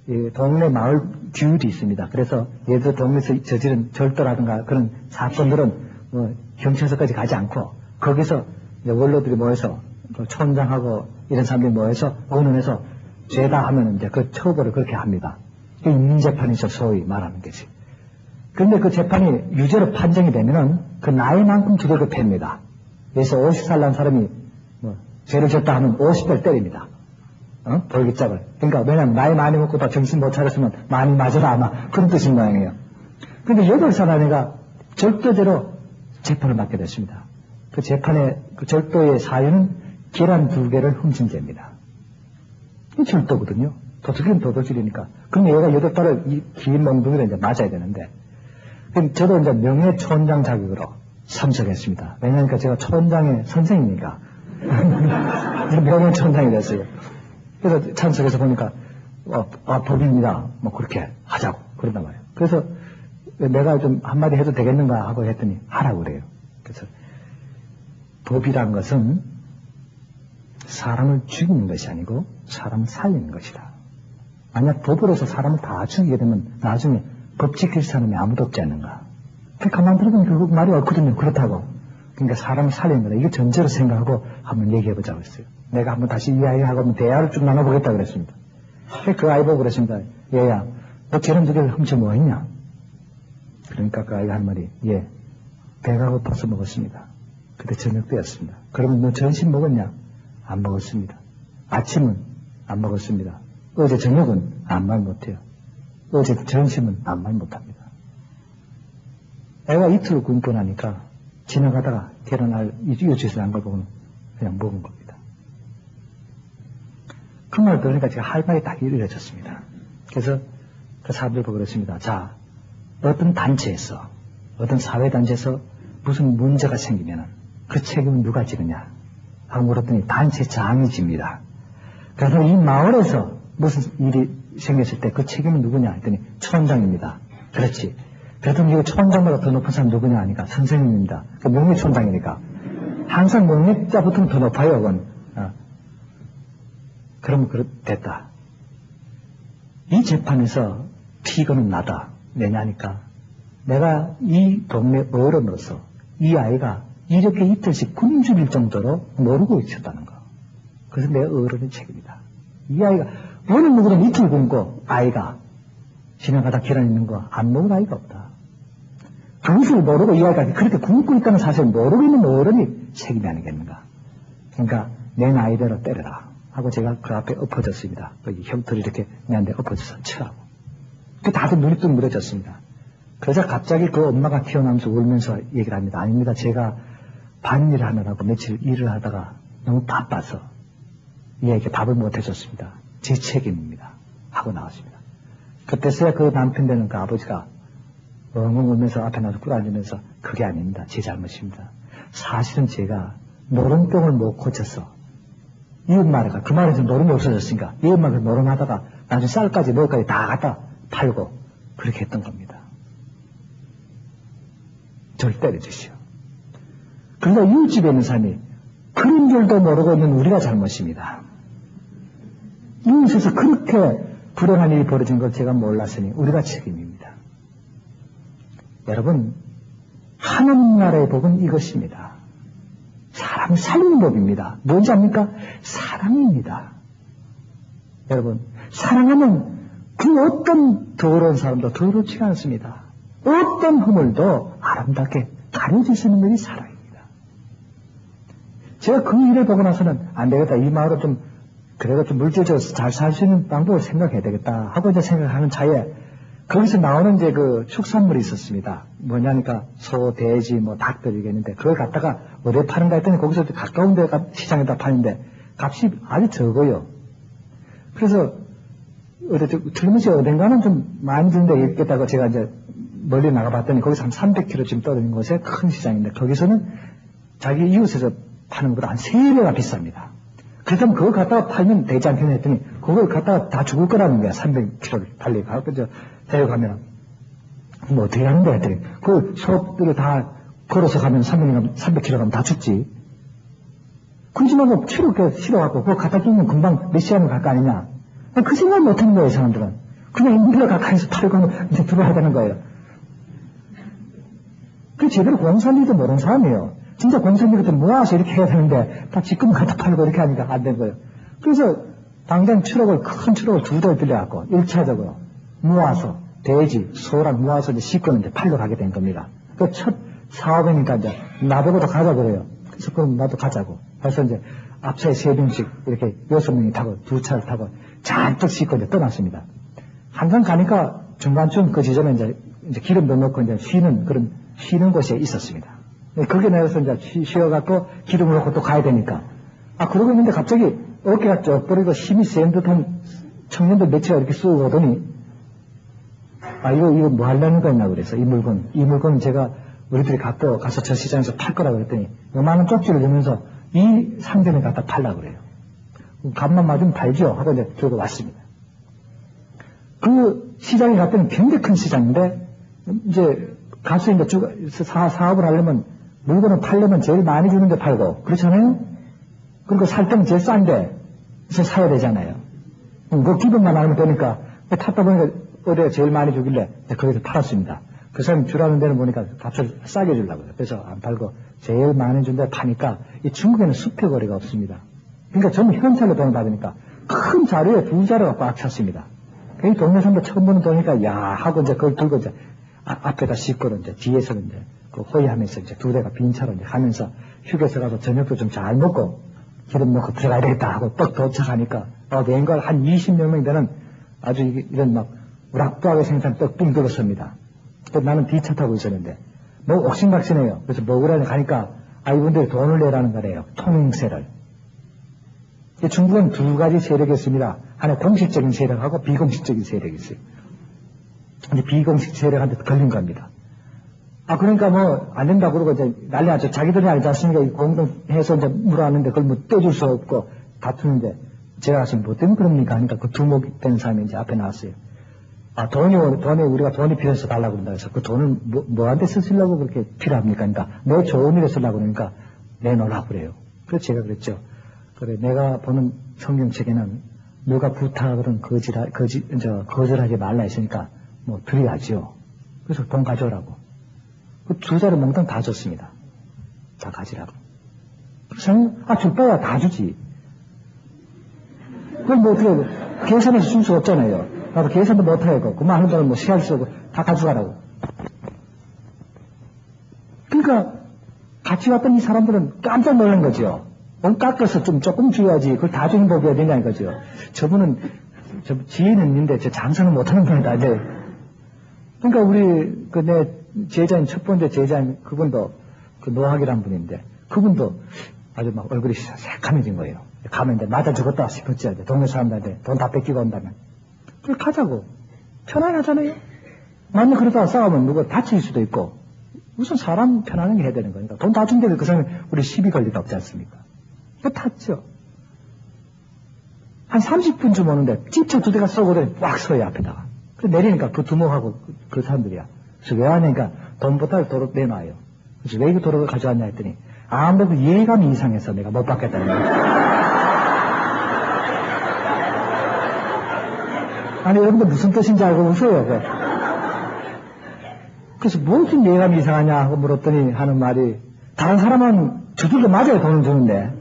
Speaker 1: 이제 동네 마을 규율이 있습니다. 그래서 예를 들어 동네에서 저지른 절도라든가 그런 사건들은 뭐 경찰서까지 가지 않고 거기서 이제 원로들이 모여서 그 촌장하고 이런 사람들이 모여서 의논해서 죄다 하면 이제 그 처벌을 그렇게 합니다. 그 인민재판이죠, 소위 말하는 것이. 그런데 그 재판이 유죄로 판정이 되면은 그 나이만큼 두들겨 팹니다. 그래서 50살 난 사람이 뭐 죄를 졌다 하면 50발 때립니다. 벌기짝을. 그러니까 왜냐면 나이 많이 먹고 다 정신 못 차렸으면 많이 맞아라 아마 그런 뜻인 모양이에요. 그런데 8살 아이가 절도죄로 재판을 받게 됐습니다. 그 재판의 그 절도의 사유는 계란 2개를 훔친 죄입니다. 이 절도거든요. 도둑이면 도둑질이니까. 그럼 얘가 8달을 이 긴 몽둥이로 이제 맞아야 되는데. 그럼 저도 이제 명예촌장 자격으로 참석했습니다. 왜냐니까 제가 촌장의 선생이니까. 명예촌장이 됐어요. 그래서 참석해서 보니까, 법입니다. 뭐 그렇게 하자고. 그런단 말이에요. 그래서 내가 좀 한마디 해도 되겠는가 하고 했더니 하라고 그래요. 그래서 법이란 것은 사람을 죽이는 것이 아니고 사람을 살리는 것이다. 만약 법으로서 사람을 다 죽이게 되면 나중에 법 지킬 사람이 아무도 없지 않는가. 가만 들어보면 결국 말이 옳거든요. 그렇다고. 그러니까 사람을 살리는 거다. 이거 전제로 생각하고 한번 얘기해보자고 했어요. 내가 한번 다시 이 아이하고 한번 대화를 쭉 나눠보겠다 그랬습니다. 그 아이 보고 그랬습니다. 얘야, 너 계란 2개를 훔쳐 뭐 했냐? 그러니까 그 아이가 한 말이, 예, 배가 고파서 먹었습니다. 그때 저녁 때였습니다. 그러면 너 점심 먹었냐? 안 먹었습니다. 아침은 안 먹었습니다. 어제 저녁은 아무 말 못해요. 어제 점심은 아무 말 못합니다. 애가 이틀 굶고 나니까 지나가다가 계란알 유치해서 난 걸 보고는 그냥 먹은 겁니다. 그 말 들으니까 제가 할 말이 딱 이루어졌습니다. 그래서 그 사람들 보고 그랬습니다. 자, 어떤 단체에서, 어떤 사회단체에서 무슨 문제가 생기면 그 책임은 누가 지느냐? 하고 물었더니 단체장이 집니다. 그래서 이 마을에서 무슨 일이 생겼을 때 그 책임은 누구냐 했더니 촌장입니다. 그렇지. 그랬더니 이거 촌장보다 더 높은 사람 누구냐 하니까 선생님입니다. 그 명예촌장이니까. 항상 명예자부터는 더 높아요, 그건. 그러면 됐다. 이 재판에서 피고는 나다. 왜냐니까 내가 이 동네 어른으로서 이 아이가 이렇게 이틀씩 군인 죽일 정도로 모르고 있었다는 거. 그래서 내 어른의 책임이다. 이 아이가 어느 누구든 이틀 굶고 아이가 지나가다 계란 있는 거 안 먹은 아이가 없다. 그것을 모르고 이 아이가 그렇게 굶고 있다는 사실을 모르고 있는 어른이 책임이 아니겠는가. 그러니까 내 나이대로 때려라 하고 제가 그 앞에 엎어졌습니다. 여기 흉터를 이렇게 내한테 엎어져서 치라고. 그 다들 눈이 뚝 무뎌졌습니다. 그러자 갑자기 그 엄마가 튀어나오면서 울면서 얘기를 합니다. 아닙니다. 제가 반일을 하느라고 며칠 일을 하다가 너무 바빠서 이 아이에게 밥을 못 해줬습니다. 제 책임입니다. 하고 나왔습니다. 그때서야 그 남편 되는 그 아버지가 엉엉 울면서 앞에 나서 꿇어앉으면서 그게 아닙니다. 제 잘못입니다. 사실은 제가 노름병을 못 고쳐서 이웃마을가 그 마을에서 노름이 없어졌으니까 이웃마을에서 노름하다가 나중에 쌀까지 먹을까지 다 갖다 팔고 그렇게 했던 겁니다. 저를 때려주시오. 그러다 이웃집에 있는 사람이 그런 줄도 모르고 있는 우리가 잘못입니다. 이웃에서 그렇게 불행한 일이 벌어진 걸 제가 몰랐으니 우리가 책임입니다. 여러분, 하나님 나라의 복은 이것입니다. 사람을 살리는 법입니다. 뭔지 압니까? 사랑입니다. 여러분, 사랑하면 그 어떤 더러운 사람도 더럽지가 않습니다. 어떤 허물도 아름답게 가려질 수 있는 것이 사랑입니다. 제가 그 일을 보고 나서는 안 되겠다. 이 마을을 좀 그래도 좀 물질적으로 잘 살 수 있는 방법을 생각해야 되겠다 하고 이제 생각하는 차에 거기서 나오는 이제 그 축산물이 있었습니다. 뭐냐니까 소, 돼지, 뭐 닭들 이게 있는데 그걸 갖다가 어디에 파는가 했더니 거기서 가까운 데 시장에다 파는데 값이 아주 적어요. 그래서 틀림없이 어딘가는 좀 많이 드는데 있겠다고 제가 이제 멀리 나가봤더니 거기서 한 300km 지금 떨어진 곳에 큰 시장인데 거기서는 자기 이웃에서 파는 것보다 한 3배가 비쌉니다. 그렇다면 그걸 갖다가 팔면 되지 않겠냐 했더니 그걸 갖다가 다 죽을 거라는 거야. 300km를 달리고. 그죠?
Speaker 2: 대구 가면, 뭐 어떻게 하는데 했더니, 그 수업들을 다 걸어서 가면 300km 가면 다 죽지. 그러지만 뭐 치료가 싫어갖고, 그거 갖다 주면 금방 몇 시간을 갈 거 아니냐. 그 생각 못 하는 거예요, 사람들은. 그냥 인물을 가까이서 팔고 이제 들어야 되는 거예요. 그 제대로 공산리도 모르는 사람이에요. 진짜 공산리 같은 모아서 이렇게 해야 되는데, 다 지금 갖다 팔고 이렇게 하니까 안 된 거예요. 그래서 당장 큰 트럭을 2대 빌려갖고, 1차적으로 모아서, 돼지, 소랑 모아서 이제 싣고는 이제 팔러 가게 된 겁니다. 그 첫 사업이니까 이제, 나보고도 가자 그래요. 그래서 그럼 나도 가자고. 그래서 이제 앞차에 3명씩 이렇게 6명이 타고 2차를 타고 잔뜩 싣고 이제 떠났습니다. 항상 가니까 중간쯤 그 지점에 이제 기름도 넣고 이제 쉬는 곳에 있었습니다. 거기에 내려서 이제 쉬어갖고 기름을 넣고 또 가야 되니까. 그러고 있는데 갑자기 어깨가 쭉 버리고 힘이 센 듯한 청년들 몇치가 이렇게 쑥 오더니, 이거 뭐 하려는 거였나 그래서, 이 물건은 제가 우리들이 갖고 가서 저 시장에서 팔 거라고 그랬더니, 요만한 쪽지를 주면서 이 상점에 갖다 팔라고 그래요. 값만 맞으면 팔죠. 하고 이제 들고 왔습니다. 그 시장에 갔더니 굉장히 큰 시장인데, 이제 가서 이제 사업을 하려면, 물건을 팔려면 제일 많이 주는데 팔고, 그렇잖아요? 그리고 살 때는 제일 싼데, 그래서 사야 되잖아요. 그 기분만 알면 되니까, 탔다 보니까 어디가 제일 많이 주길래, 거기서 팔았습니다. 그 사람 주라는 데는 보니까 값을 싸게 주려고요. 그래서 안 팔고, 제일 많이 준 데 파니까, 이 중국에는 수표 거리가 없습니다. 그러니까 전부 현찰로 돈을 받으니까, 큰 자루에 2자루가 꽉 찼습니다. 그 동네 사람들 처음 보는 돈이니까, 야, 하고 이제 그걸 들고 이제, 앞에다 싣고는 이제 뒤에서는 이제, 그 호위하면서 이제 2대가 빈 차로 이제 가면서 휴게소 가서 저녁도 좀 잘 먹고, 기름 넣고 들어가야 되겠다 하고 떡 도착하니까, 웬걸 한 20여 명 되는 아주 이런 막, 우락부하게 생산 떡빙 들었습니다. 또 나는 뒤차 타고 있었는데, 뭐 옥신각신해요. 그래서 먹으라니 가니까, 이분들이 돈을 내라는 거래요. 통행세를. 중국은 2가지 세력이 있습니다. 하나 공식적인 세력하고 비공식적인 세력이 있어요. 이제 비공식 세력한테 걸린 겁니다. 그러니까 뭐, 안 된다고 그러고 이제 난리 났죠. 자기들이 알지 않습니까? 공동해서 이제 물어왔는데 그걸 뭐 떼줄 수 없고 다투는데, 제가 가서 뭐 때문에 그럽니까? 하니까 그 두목된 사람이 이제 앞에 나왔어요. 우리가 돈이 필요해서 달라고 그런다 해서 그 돈을 뭐한테 쓰시려고 그렇게 필요합니까? 그러니까, 내 좋은 일에 쓰려고 그러니까 내놓으라고 그래요. 그래서 제가 그랬죠. 그래, 내가 보는 성경책에는 누가 부탁을 거절하지 말라 했으니까 뭐 드려야죠. 그래서 돈 가져오라고. 그 2자루 몽땅 다 줬습니다. 다 가지라고. 그래서 줄 바야 다 주지. 그걸 뭐 어떻게 계산해서 줄 수 없잖아요. 나도 계산도 못하고 그만 하는 돈은 뭐 시간 쓰고 다 가져가라고. 그러니까 같이 왔던 이 사람들은 깜짝 놀란 거죠. 깎아서 조금 줘야지 그걸 다 주는 법이어야 되냐 이거죠. 저분은 지혜는 있는데 저 장사는 못하는 분이다 이제. 그러니까 우리 내 제자인 첫 번째 제자인 그분도 그 노학이란 분인데 그분도 아주 막 얼굴이 새카매진 거예요. 가면 이제 맞아 죽었다 싶었지. 이제 동네 사람들한테 돈 다 뺏기고 온다면. 그걸 가자고. 편안하잖아요. 만약 그러다가 싸우면 누가 다칠 수도 있고. 우선 사람 편안하게 해야 되는 거니까. 돈 다 준다고 그 사람이 우리 시비 걸 리가 없지 않습니까? 그 탔죠. 한 30분쯤 오는데 집차 2대가 쏘고 꽉 서요 앞에다가. 그래서 내리니까 그 두목하고 그 사람들이야. 그래서 왜 하니까 돈보다 도로 내놔요. 그래서 왜 이 도로를 가져왔냐 했더니 아무래도 예감이 이상해서 내가 못 받겠다는 거예요. 아니 여러분들 무슨 뜻인지 알고 웃어요. 그래서 무슨 예감이 이상하냐 하고 물었더니 하는 말이 다른 사람은 저들도 맞아야 돈을 주는데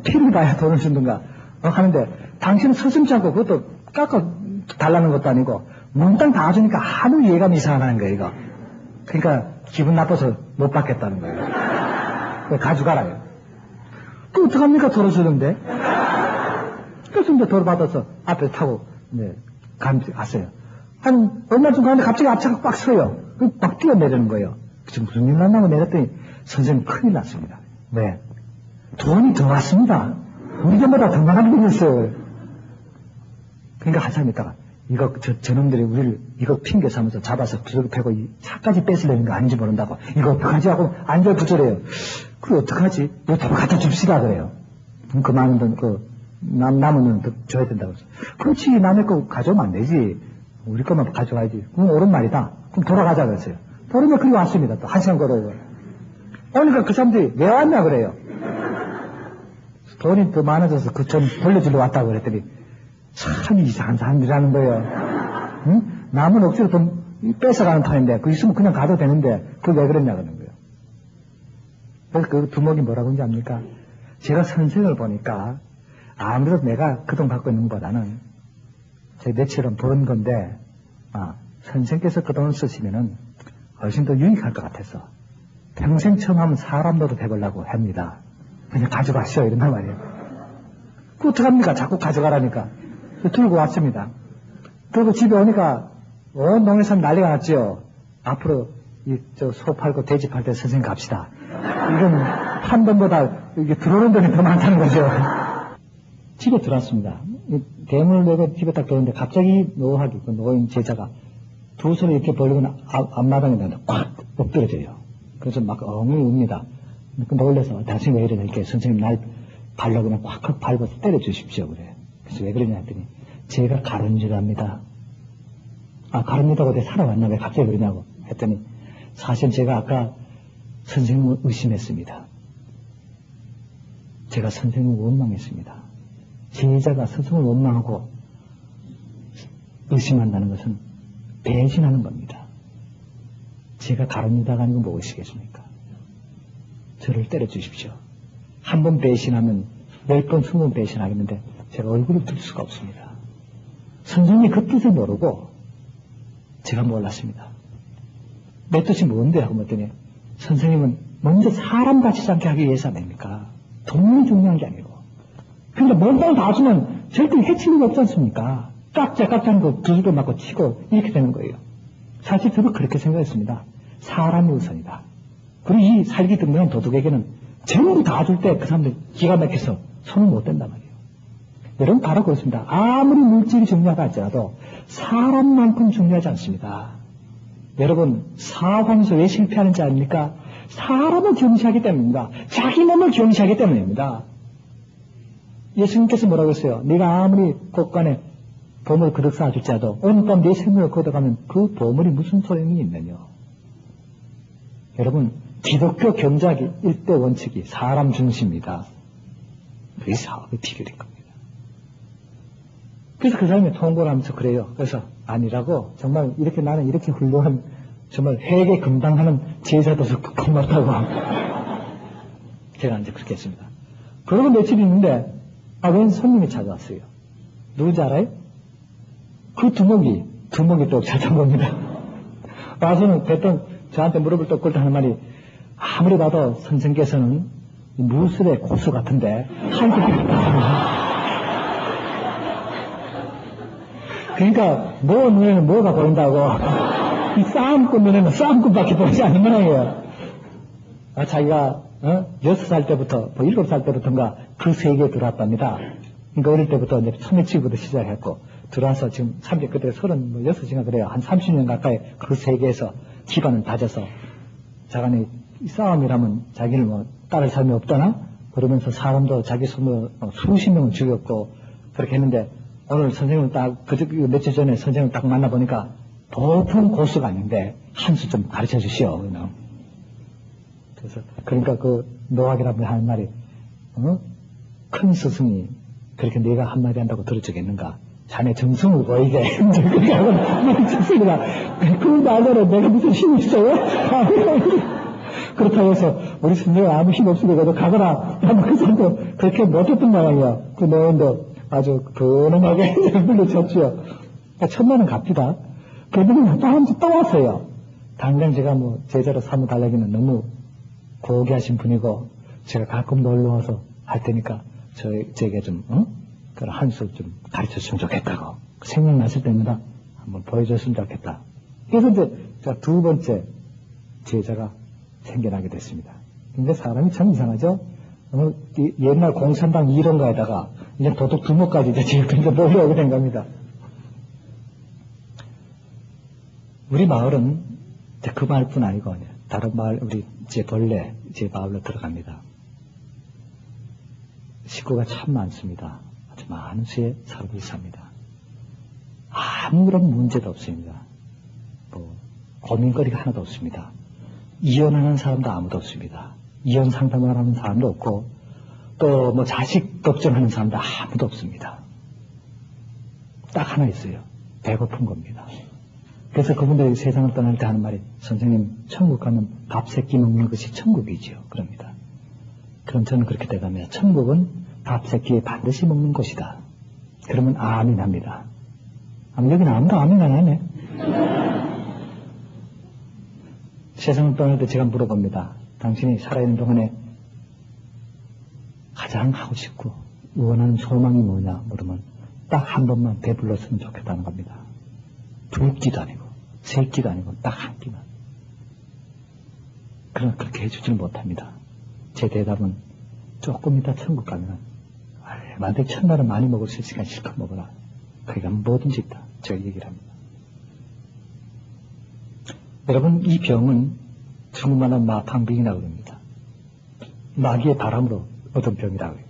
Speaker 2: 피를 봐야 돈을 주는가 하는데 당신은 서슴지 않고 그것도 깎아 달라는 것도 아니고 몽땅 다 주니까 아무 예감이 이상하는 거예요 이거. 그러니까 기분 나빠서 못 받겠다는 거예요. 가져가라요. 그럼 어떡합니까 도로 주는데. 그래서 이제 도로 받아서 앞에 타고 갔어요. 한 얼마쯤 가는데 갑자기 앞차가 꽉 서요. 막 뛰어내리는 거예요. 그래서 무슨 일 났나고 내렸더니 선생님 큰일 났습니다. 왜? 돈이 더 왔습니다. 우리 집보다 더 나가는 게 있어요. 그러니까 한참 있다가 저놈들이 우리를 이거 핑계 삼아서 잡아서 부적을 패고 이 차까지 뺏으려는 거 아닌지 모른다고. 이거 어떡하지 하고 안절부절해요. 그거 어떡하지? 이거 더 갖다 줍시다 그래요. 그 많은 돈, 남은 돈 더 줘야 된다고. 그렇지, 남의 거 가져오면 안 되지. 우리 것만 가져가야지. 그럼 옳은 말이다. 그럼 돌아가자 그랬어요. 돌으면 그리 왔습니다. 또 1시간 걸어오고. 그러니까 그 사람들이 왜 왔냐 그래요. 돈이 더 많아져서 그 전 돌려주러 왔다고 그랬더니 참 이상한 사람들이라는 거예요. 응? 남은 억지로 돈 뺏어가는 판인데 그 있으면 그냥 가도 되는데 그걸 왜 그랬냐 그러는 거예요. 그래서 그 두목이 뭐라고 하는지 압니까? 제가 선생을 보니까 아무래도 내가 그 돈 갖고 있는 것보다는 제 며칠은 번 건데 선생께서 그 돈을 쓰시면은 훨씬 더 유익할 것 같아서 평생 처음 하면 사람 노릇 해보려고 합니다. 그냥 가져가시오 이런단 말이에요. 그 어떡합니까? 자꾸 가져가라니까. 들고 왔습니다. 그리고 집에 오니까 온 동네 사람 난리가 났죠. 앞으로 소 팔고 돼지 팔 때 선생님 갑시다. 이건 한 돈보다 이게 들어오는 돈이 더 많다는 거죠. 집에 들어왔습니다. 대문을 내고 집에 딱 들어오는데 갑자기 노하게 그 노인 제자가 두 손을 이렇게 벌리고 앞마당에 꽉 엎드려져요. 그래서 막 엉엉 웁니다. 놀래서 당신 왜 이러냐 이렇게 선생님 날 발로 그냥 꽉 밟아서 때려주십시오 그래. 그래서 왜 그러냐 했더니 제가 가론지랍니다. 가릅니다고 내 살아왔나 왜 갑자기 그러냐고 했더니 사실 제가 아까 선생님을 의심했습니다. 제가 선생님을 원망했습니다. 제자가 스승을 원망하고 의심한다는 것은 배신하는 겁니다. 제가 가릅니다가 아니고 무엇이겠습니까? 저를 때려주십시오. 한 번 배신하면 10번, 20번 배신하겠는데 제가 얼굴을 들 수가 없습니다. 선생님이 그 뜻을 모르고 제가 몰랐습니다. 내 뜻이 뭔데 하고 봤더니 선생님은 먼저 사람 다치지 않게 하기 위해서 아닙니까? 돈이 중요한 게 아니고. 그러니까 뭔가를 다 주면 절대 해칠 리가 없지 않습니까? 깍지하는 거 두들겨 맞고 치고 이렇게 되는 거예요. 사실 저도 그렇게 생각했습니다. 사람이 우선이다. 그리고 이 살기 든든한 도둑에게는 전부 다 줄 때 그 사람들 기가 막혀서 손을 못 댄단 말이에요. 여러분 바로 그렇습니다. 아무리 물질이 중요하다 할지라도 사람만큼 중요하지 않습니다. 여러분 사업하면서 왜 실패하는지 아닙니까? 사람을 경시하기 때문입니다. 자기 몸을 경시하기 때문입니다. 예수님께서 뭐라고 했어요? 네가 아무리 곳간에 보물 그득 쌓아줄지라도 오늘 밤 내 생명을 걷어가면 그 보물이 무슨 소용이 있느냐. 여러분 기독교 경제학의 1대 원칙이 사람 중심입니다. 그게 사업의 비결인 겁니다. 그래서 그 사람이 통고를 하면서 그래요. 그래서 아니라고 정말 이렇게 나는 이렇게 훌륭한 정말 회계 금당하는 제자도서 고맙다고 제가 이제 그렇게 했습니다. 그러고 며칠 있는데 웬 손님이 찾아왔어요. 누군지 알아요? 그 두목이 또 찾아옵니다. 와서는 대뜸 저한테 물어볼 때 그럴 하는 말이 아무리 봐도 선생께서는 무술의 고수 같은데 그러니까 뭐 눈에는 뭐가 보인다고 이 싸움꾼 눈에는 싸움꾼밖에 보이지 않는 거예요. 자기가 6살 때부터 7살 때부터인가 그 세계에 들어왔답니다. 그러니까 어릴 때부터 이제 소매치기부터 시작했고 들어와서 지금 그때 36인가 그래요. 한 30년 가까이 그 세계에서 기반을 다져서 자간에 싸움이라면 자기를 따를 사람이 없다나 그러면서 사람도 자기 손으로 수십 명을 죽였고 그렇게 했는데 오늘 선생님을 며칠 전에 선생님을 딱 만나보니까 보통 고수가 아닌데 한 수 좀 가르쳐 주시오. 그래서 그러니까 그 노학이라고 하는 말이 큰 스승이 그렇게 내가 한마디 한다고 들어주겠는가? 자네 정성을 보이게 그렇게 하고 스승이라 그 말대로 내가 무슨 힘이 있어요? 그렇다고 해서 우리 선생님 아무 힘 없으니까 가거라 하면 그 사람도 그렇게 못했던 모양이야. 그 노인도 아주 근엄하게 물러쳤죠. 천만원 갚니다. 그분은 또 왔어요. 당장 제가 제자로 삼아달라기는 너무 고귀하신 분이고 제가 가끔 놀러와서 할 테니까 제게 좀 그런 한 수 좀 가르쳐줬으면 좋겠다고 생각났을 때마다 한번 보여줬으면 좋겠다. 그래서 이제 두 번째 제자가 생겨나게 됐습니다. 근데 사람이 참 이상하죠? 옛날 공산당 이론가에다가 이제 도둑 두목까지 이제 몰려오게 된 겁니다. 우리 마을은 그 마을뿐 아니고 다른 마을 우리 제 마을로 들어갑니다. 식구가 참 많습니다. 아주 많은 수의 사람이 삽니다. 아무런 문제도 없습니다. 뭐 고민거리가 하나도 없습니다. 이혼하는 사람도 아무도 없습니다. 이혼 상담을 하는 사람도 없고 또 뭐 자식 걱정하는 사람도 아무도 없습니다. 딱 하나 있어요. 배고픈 겁니다. 그래서 그분들이 세상을 떠날 때 하는 말이 선생님 천국 가면 밥 세 끼 먹는 것이 천국이지요. 그럽니다. 그럼 저는 그렇게 대답합니다. 천국은 밥 세 끼에 반드시 먹는 곳이다. 그러면 아멘 합니다. 여기는 아무도 아멘 안 하네. 세상을 떠날 때 제가 물어봅니다. 당신이 살아있는 동안에 가장 하고 싶고 원하는 소망이 뭐냐 물으면 딱 한 번만 배불렀으면 좋겠다는 겁니다. 두 끼도 아니고 세 끼도 아니고 딱 한 끼만. 그러나 그렇게 해주지는 못합니다. 제 대답은 조금 이따 천국 가면 만약에 첫날은 많이 먹을 수 있으니까 실컷 먹어라. 거기 가면 뭐든지 있다. 제가 얘기를 합니다. 여러분 이 병은 중국말로 마팡병이라고 합니다. 마귀의 바람으로 얻은 병이라고 해요.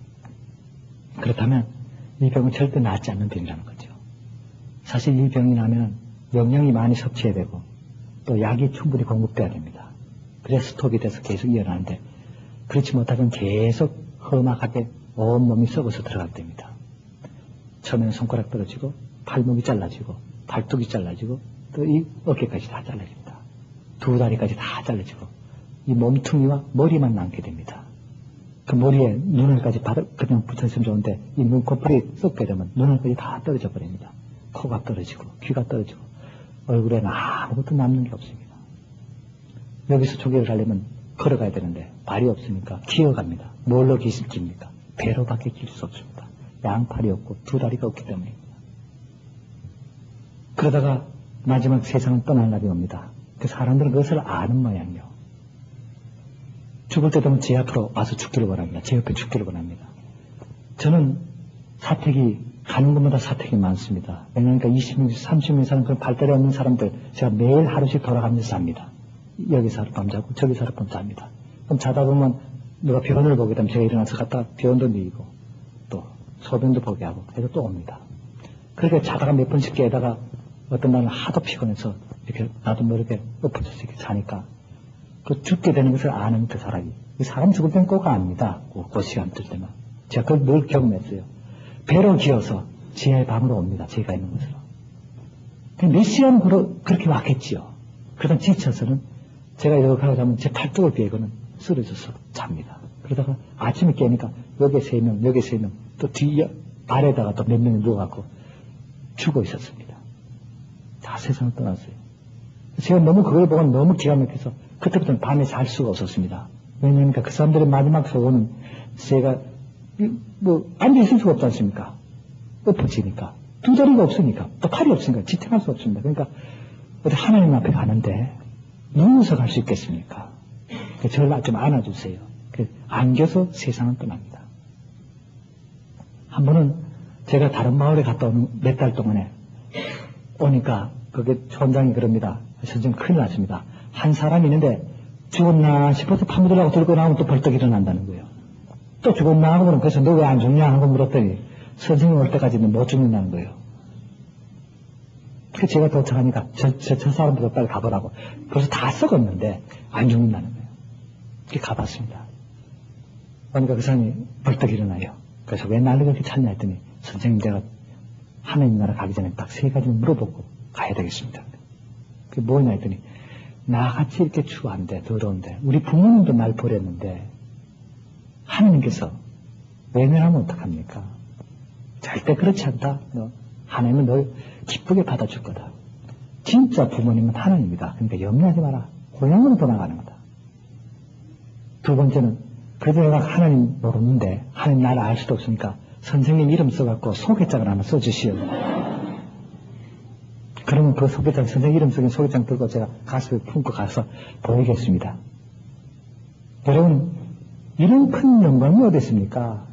Speaker 2: 그렇다면 이 병은 절대 낫지 않는 병이라는 거죠. 사실 이 병이 나면 영양이 많이 섭취해야 되고 또 약이 충분히 공급돼야 됩니다. 그래서 스톱이 돼서 계속 이어나는데 그렇지 못하면 계속 험악하게 온몸이 썩어서 들어가게 됩니다. 처음에는 손가락 떨어지고 팔목이 잘라지고 발톱이 잘라지고 또 이 어깨까지 다 잘라집니다. 두 다리까지 다 잘라지고 이 몸뚱이와 머리만 남게 됩니다. 그 머리에 눈알까지 그냥 붙어있으면 좋은데 이 눈꺼풀이 썩게 되면 눈알까지 다 떨어져 버립니다. 코가 떨어지고 귀가 떨어지고 얼굴에는 아무것도 남는 게 없습니다. 여기서 조개를 가려면 걸어가야 되는데 발이 없으니까 기어갑니다. 뭘로 깁니까? 배로밖에 길 수 없습니다. 양팔이 없고 두 다리가 없기 때문입니다. 그러다가 마지막 세상을 떠날 날이 옵니다. 그 사람들은 그것을 아는 모양이요. 죽을 때 되면 제 앞으로 와서 죽기를 원합니다. 제 옆에 죽기를 원합니다. 저는 사택이 가는 곳마다 사택이 많습니다. 왜냐하니까 20명, 30명 이상 그런 발달이 없는 사람들 제가 매일 하루씩 돌아가면서 삽니다. 여기서 하룻밤 자고 저기서 하룻밤 잡니다. 그럼 자다 보면 누가 병원을 보게 되면 제가 일어나서 갔다 병원도 누이고 또 소변도 보게 하고 해서 또 옵니다. 그렇게 자다가 몇 번씩 깨다가 어떤 날은 하도 피곤해서 이렇게 나도 모르게 엎어져서 이렇게 자니까 그 죽게 되는 것을 아는 그 사람이 이 사람 죽을 땐 꼭 압니다. 그 시간들 때만 제가 그걸 늘 경험했어요. 배로 기어서 지하의 방으로 옵니다. 제가 있는 곳으로. 몇 시간 그렇게 왔겠지요. 그러다 지쳐서는 제가 이렇게 하고 자면 제 팔뚝을 베고는 쓰러져서 잡니다. 그러다가 아침에 깨니까 여기에 3명, 여기에 3명, 또 뒤에 아래다가 또 몇 명이 누워갖고 죽어 있었습니다. 다 세상을 떠났어요. 제가 너무 그걸 보고 너무 기가 막혀서 그때부터는 밤에 잘 수가 없었습니다. 왜냐하면 그 사람들의 마지막 소원은 제가 앉아있을 수가 없지 않습니까? 엎어지니까. 두 다리가 없으니까. 또 팔이 없으니까 지탱할 수 없습니다. 그러니까 어디 하나님 앞에 가는데 누워서 갈 수 있겠습니까? 저를 좀 안아주세요. 안겨서 세상을 떠납니다. 한 번은 제가 다른 마을에 갔다 오는 몇 달 동안에 오니까 거기 촌장이 그럽니다. 선생님 큰일 났습니다. 한 사람이 있는데 죽었나 싶어서 파묻으려고 들고 나오면 또 벌떡 일어난다는 거예요. 또 죽었나 하고 그러면 그래서 너 왜 안 죽냐 하고 물었더니 선생님 올 때까지는 못 죽는다는 거예요. 그래서 제가 도착하니까 저 사람들도 빨리 가보라고. 그래서 다 썩었는데 안 죽는다는 거예요. 이렇게 가봤습니다. 그러니까 그 사람이 벌떡 일어나요. 그래서 왜 나를 그렇게 찾냐 했더니 선생님 제가 하나님 나라 가기 전에 딱 3가지 물어보고 가야 되겠습니다. 그게 뭐냐 했더니 나같이 이렇게 추한데 더러운데 우리 부모님도 날 버렸는데 하나님께서 외면하면 어떡합니까? 절대 그렇지 않다. 하나님은 널 기쁘게 받아줄 거다. 진짜 부모님은 하나님이다. 그러니까 염려하지 마라. 고향으로 돌아가는 거다. 두 번째는 그래도 내가 하나님 모르는데 하나님 나를 알 수도 없으니까 선생님 이름 써갖고 소개장을 하나 써주시오. 그러면 그 소개장, 선생님 이름 쓰긴 소개장 들고 제가 가슴에 품고 가서 보이겠습니다. 여러분, 이런 큰 영광이 어디 있습니까?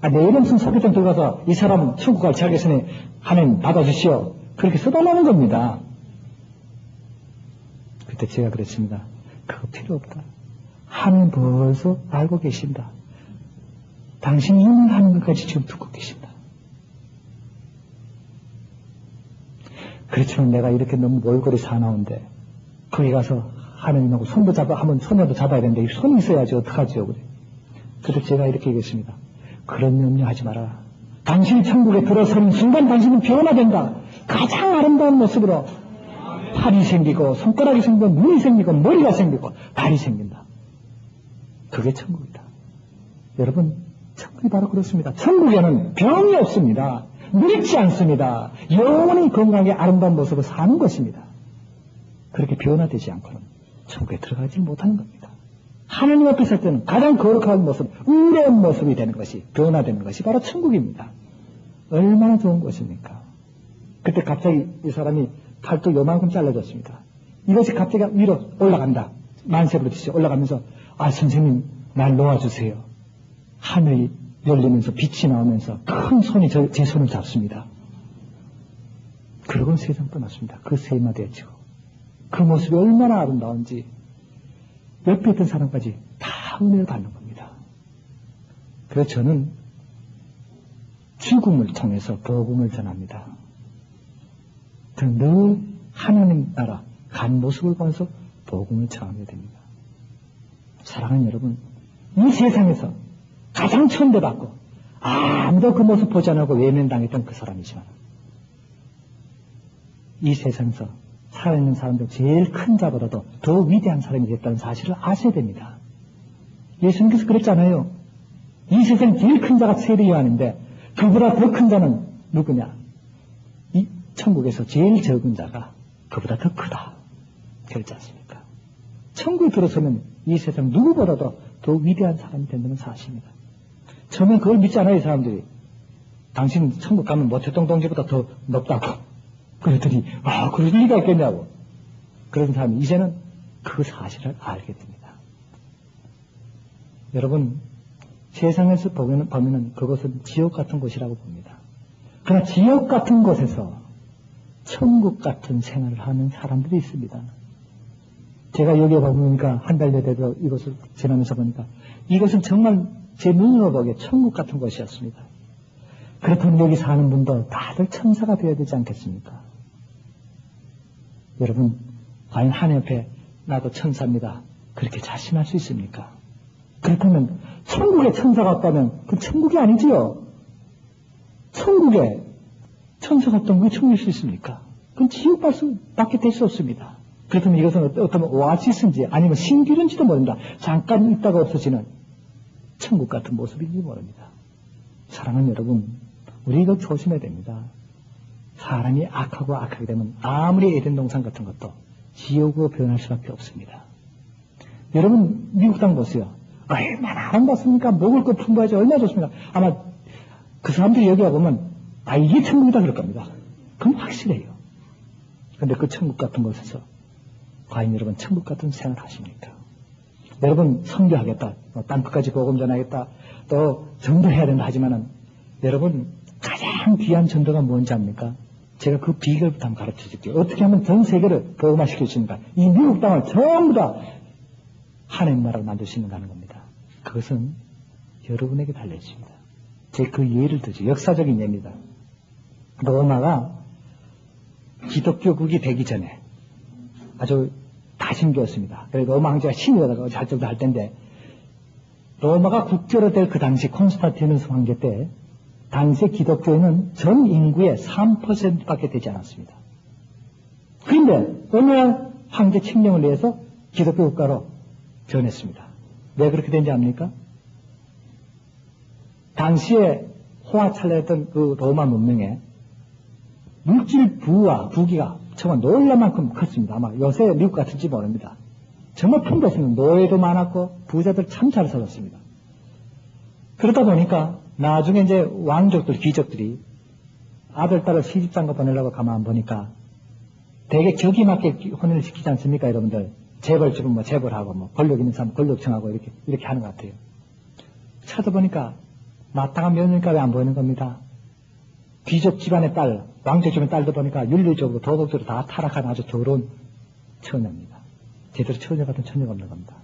Speaker 2: 내 이름 쓴 소개장 들고 가서 이 사람은 천국 갈 자격있으니 하나님 받아주시오. 그렇게 써달라는 겁니다. 그때 제가 그랬습니다. 그거 필요 없다. 하나님 벌써 알고 계신다. 당신이 이미 하는 것까지 지금 듣고 계신다. 그렇지만 내가 이렇게 너무 몰골이 사나운데 거기 가서 하느님하고 손도 한번 손이라도 잡아야 되는데 이 손이 있어야지 어떡하지요. 그래. 그래서 제가 이렇게 얘기했습니다. 그런 염려하지 마라. 당신이 천국에 들어서는 순간 당신은 변화된다. 가장 아름다운 모습으로 팔이 생기고 손가락이 생기고 눈이 생기고 머리가 생기고 발이 생긴다. 그게 천국이다. 여러분, 천국이 바로 그렇습니다. 천국에는 병이 없습니다. 늙지 않습니다. 영원히 건강하게 아름다운 모습을 사는 것입니다. 그렇게 변화되지 않고는 천국에 들어가지 못하는 겁니다. 하나님 앞에 설 때는 가장 거룩한 모습, 의로운 모습이 되는 것이, 변화되는 것이 바로 천국입니다. 얼마나 좋은 것입니까? 그때 갑자기 이 사람이 팔도 요만큼 잘라졌습니다. 이것이 갑자기 위로 올라간다. 만세 부르듯이 올라가면서, 아, 선생님, 날 놓아주세요. 하늘이 열리면서 빛이 나오면서 큰 손이 제 손을 잡습니다. 그러고는 세상 떠났습니다. 그 세 마디 외치고. 그 모습이 얼마나 아름다운지 옆에 있던 사람까지 다 은혜를 받는 겁니다. 그래서 저는 죽음을 통해서 복음을 전합니다. 저는 늘 하나님 나라 간 모습을 보면서 복음을 전하게 됩니다. 사랑하는 여러분, 이 세상에서 가장 천대받고 아무도 그 모습 보지 않고 외면당했던 그 사람이지만 이 세상에서 살아있는 사람들 제일 큰 자보다도 더 위대한 사람이 됐다는 사실을 아셔야 됩니다. 예수님께서 그랬잖아요. 이 세상 제일 큰 자가 세례 요한인데 그보다 더 큰 자는 누구냐? 이 천국에서 제일 적은 자가 그보다 더 크다. 그렇지 않습니까? 천국에 들어서면 이 세상 누구보다도 더 위대한 사람이 된다는 사실입니다. 처음엔 그걸 믿지 않아요, 이 사람들이. 당신 천국 가면 모태동 동지보다 더 높다고. 그랬더니, 그럴 리가 있겠냐고. 그런 사람이 이제는 그 사실을 알게 됩니다. 여러분, 세상에서 보면은 그것은 지옥 같은 곳이라고 봅니다. 그러나 지옥 같은 곳에서 천국 같은 생활을 하는 사람들이 있습니다. 제가 여기에 보니까 한 달 내내도 이것을 지나면서 보니까 이것은 정말 제 눈으로 보기에 천국 같은 곳이었습니다. 그렇다면 여기 사는 분도 다들 천사가 되어야 되지 않겠습니까? 여러분, 과연 하늘 옆에 나도 천사입니다. 그렇게 자신할 수 있습니까? 그렇다면 천국에 천사가 없다면 그건 천국이 아니지요. 천국에 천사가 없다면 그게 천국일 수 있습니까? 그건 지옥밖에 될 수 없습니다. 그렇다면 이것은 어떤 오아시스인지 아니면 신기루인지도 모릅니다. 잠깐 있다가 없어지는 천국 같은 모습인지 모릅니다. 사랑하는 여러분, 우리 이거 조심해야 됩니다. 사람이 악하게 되면 아무리 에덴 동산 같은 것도 지옥으로 변할 수밖에 없습니다. 여러분, 미국 땅 보세요. 얼마나 아름답습니까? 먹을 거 풍부하지 얼마나 좋습니까? 아마 그 사람들이 여기 와보면 이게 천국이다 그럴 겁니다. 그건 확실해요. 근데 그 천국 같은 곳에서 과연 여러분 천국 같은 생활을 하십니까? 여러분 선교하겠다, 땅끝까지 복음 전하겠다, 또 전도해야 된다 하지만은 여러분 가장 귀한 전도가 뭔지 압니까? 제가 그 비결부터 한번 가르쳐 줄게요. 어떻게 하면 전 세계를 복음화시킬 수 있는가? 이 미국 땅을 전부 다 하나님 나라를 만들 수 있는가 하는 겁니다. 그것은 여러분에게 달려 있습니다. 제가 그 예를 들죠. 역사적인 예입니다. 로마가 기독교국이 되기 전에 아주 다신교였습니다. 그래서 로마 황제가 신이 되다가 잘정도 할 텐데 로마가 국교로 될 그 당시 콘스탄티누스 황제 때 당시 기독교인은 전 인구의 3%밖에 되지 않았습니다. 그런데 어느 날 황제 칙령을 위해서 기독교 국가로 변했습니다. 왜 그렇게 된지 압니까? 당시에 호화찬란했던 그 로마 문명에 물질 부기가 정말 놀랄 만큼 컸습니다. 아마 요새 미국 같은지 모릅니다. 정말 풍부했습니다. 노예도 많았고 부자들 참 잘 살았습니다. 그러다 보니까 나중에 이제 왕족들, 귀족들이 아들, 딸을 시집장가 보내려고 가만 보니까 되게 격이 맞게 혼인을 시키지 않습니까, 여러분들? 재벌집은 뭐 재벌하고 권력 있는 사람 권력청하고 이렇게 하는 것 같아요. 찾아보니까 마땅한 며느리가 왜 안 보이는 겁니다. 귀족 집안의 딸, 왕족 집안의 딸도 보니까 윤리적으로 도덕적으로 다 타락한 아주 더러운 처녀입니다. 제대로 처녀 같은 처녀가 없는 겁니다.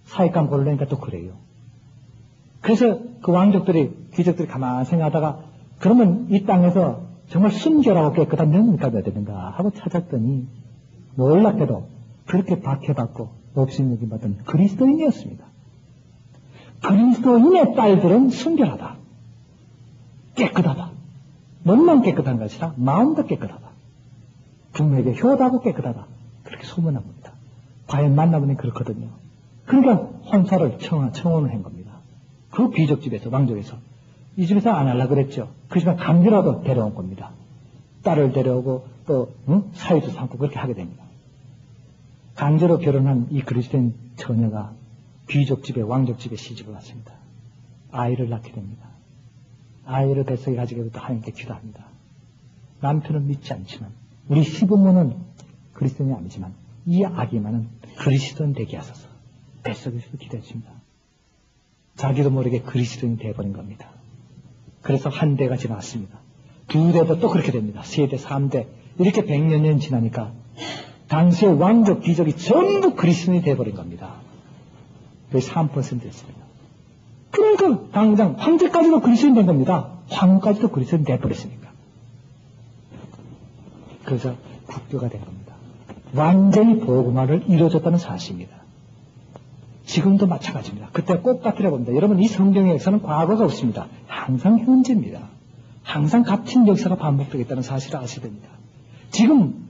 Speaker 2: 사익감 고르려니까 또 그래요. 그래서 그 왕족들이, 귀족들이 가만히 생각하다가 그러면 이 땅에서 정말 순결하고 깨끗한 영혼가 몇 되는가 하고 찾았더니 놀랍게도 그렇게 박해받고 없인 여김 받은 그리스도인이었습니다. 그리스도인의 딸들은 순결하다, 깨끗하다. 몸만 깨끗한 것이라 마음도 깨끗하다. 부모에게 효도하고 깨끗하다. 그렇게 소문난 겁니다. 과연 만나보니 그렇거든요. 그러니까 혼사를 청혼을 한 겁니다. 그 귀족집에서, 왕족에서. 이 집에서 안 하려고 그랬죠. 그 집에 강제라도 데려온 겁니다. 딸을 데려오고 또 사위도 삼고 그렇게 하게 됩니다. 강제로 결혼한 이 그리스도인 처녀가 귀족집에, 왕족집에 시집을 왔습니다. 아이를 낳게 됩니다. 아이를 뱃속에 가지게 되도 하나님께 기도합니다. 남편은 믿지 않지만, 우리 시부모는 그리스도인이 아니지만, 이 아기만은 그리스도인 되게 하소서. 뱃속에서도 기도했습니다. 자기도 모르게 그리스도인이 되어버린 겁니다. 그래서 한 대가 지났습니다. 두 대도 또 그렇게 됩니다. 세 대, 3대. 이렇게 100여 년 지나니까 당시의 왕족, 귀족이 전부 그리스도인이 되어버린 겁니다. 거의 3%였습니다. 그러니까 당장 황제까지도 그리스도인 된 겁니다. 황후까지도 그리스도인 되어버렸으니까. 그래서 국교가 된 겁니다. 완전히 복음화를 이루어졌다는 사실입니다. 지금도 마찬가지입니다. 그때 꼭 따뜨려 봅니다. 여러분, 이 성경에서는 과거가 없습니다. 항상 현재입니다. 항상 같은 역사가 반복되겠다는 사실을 아셔야 됩니다. 지금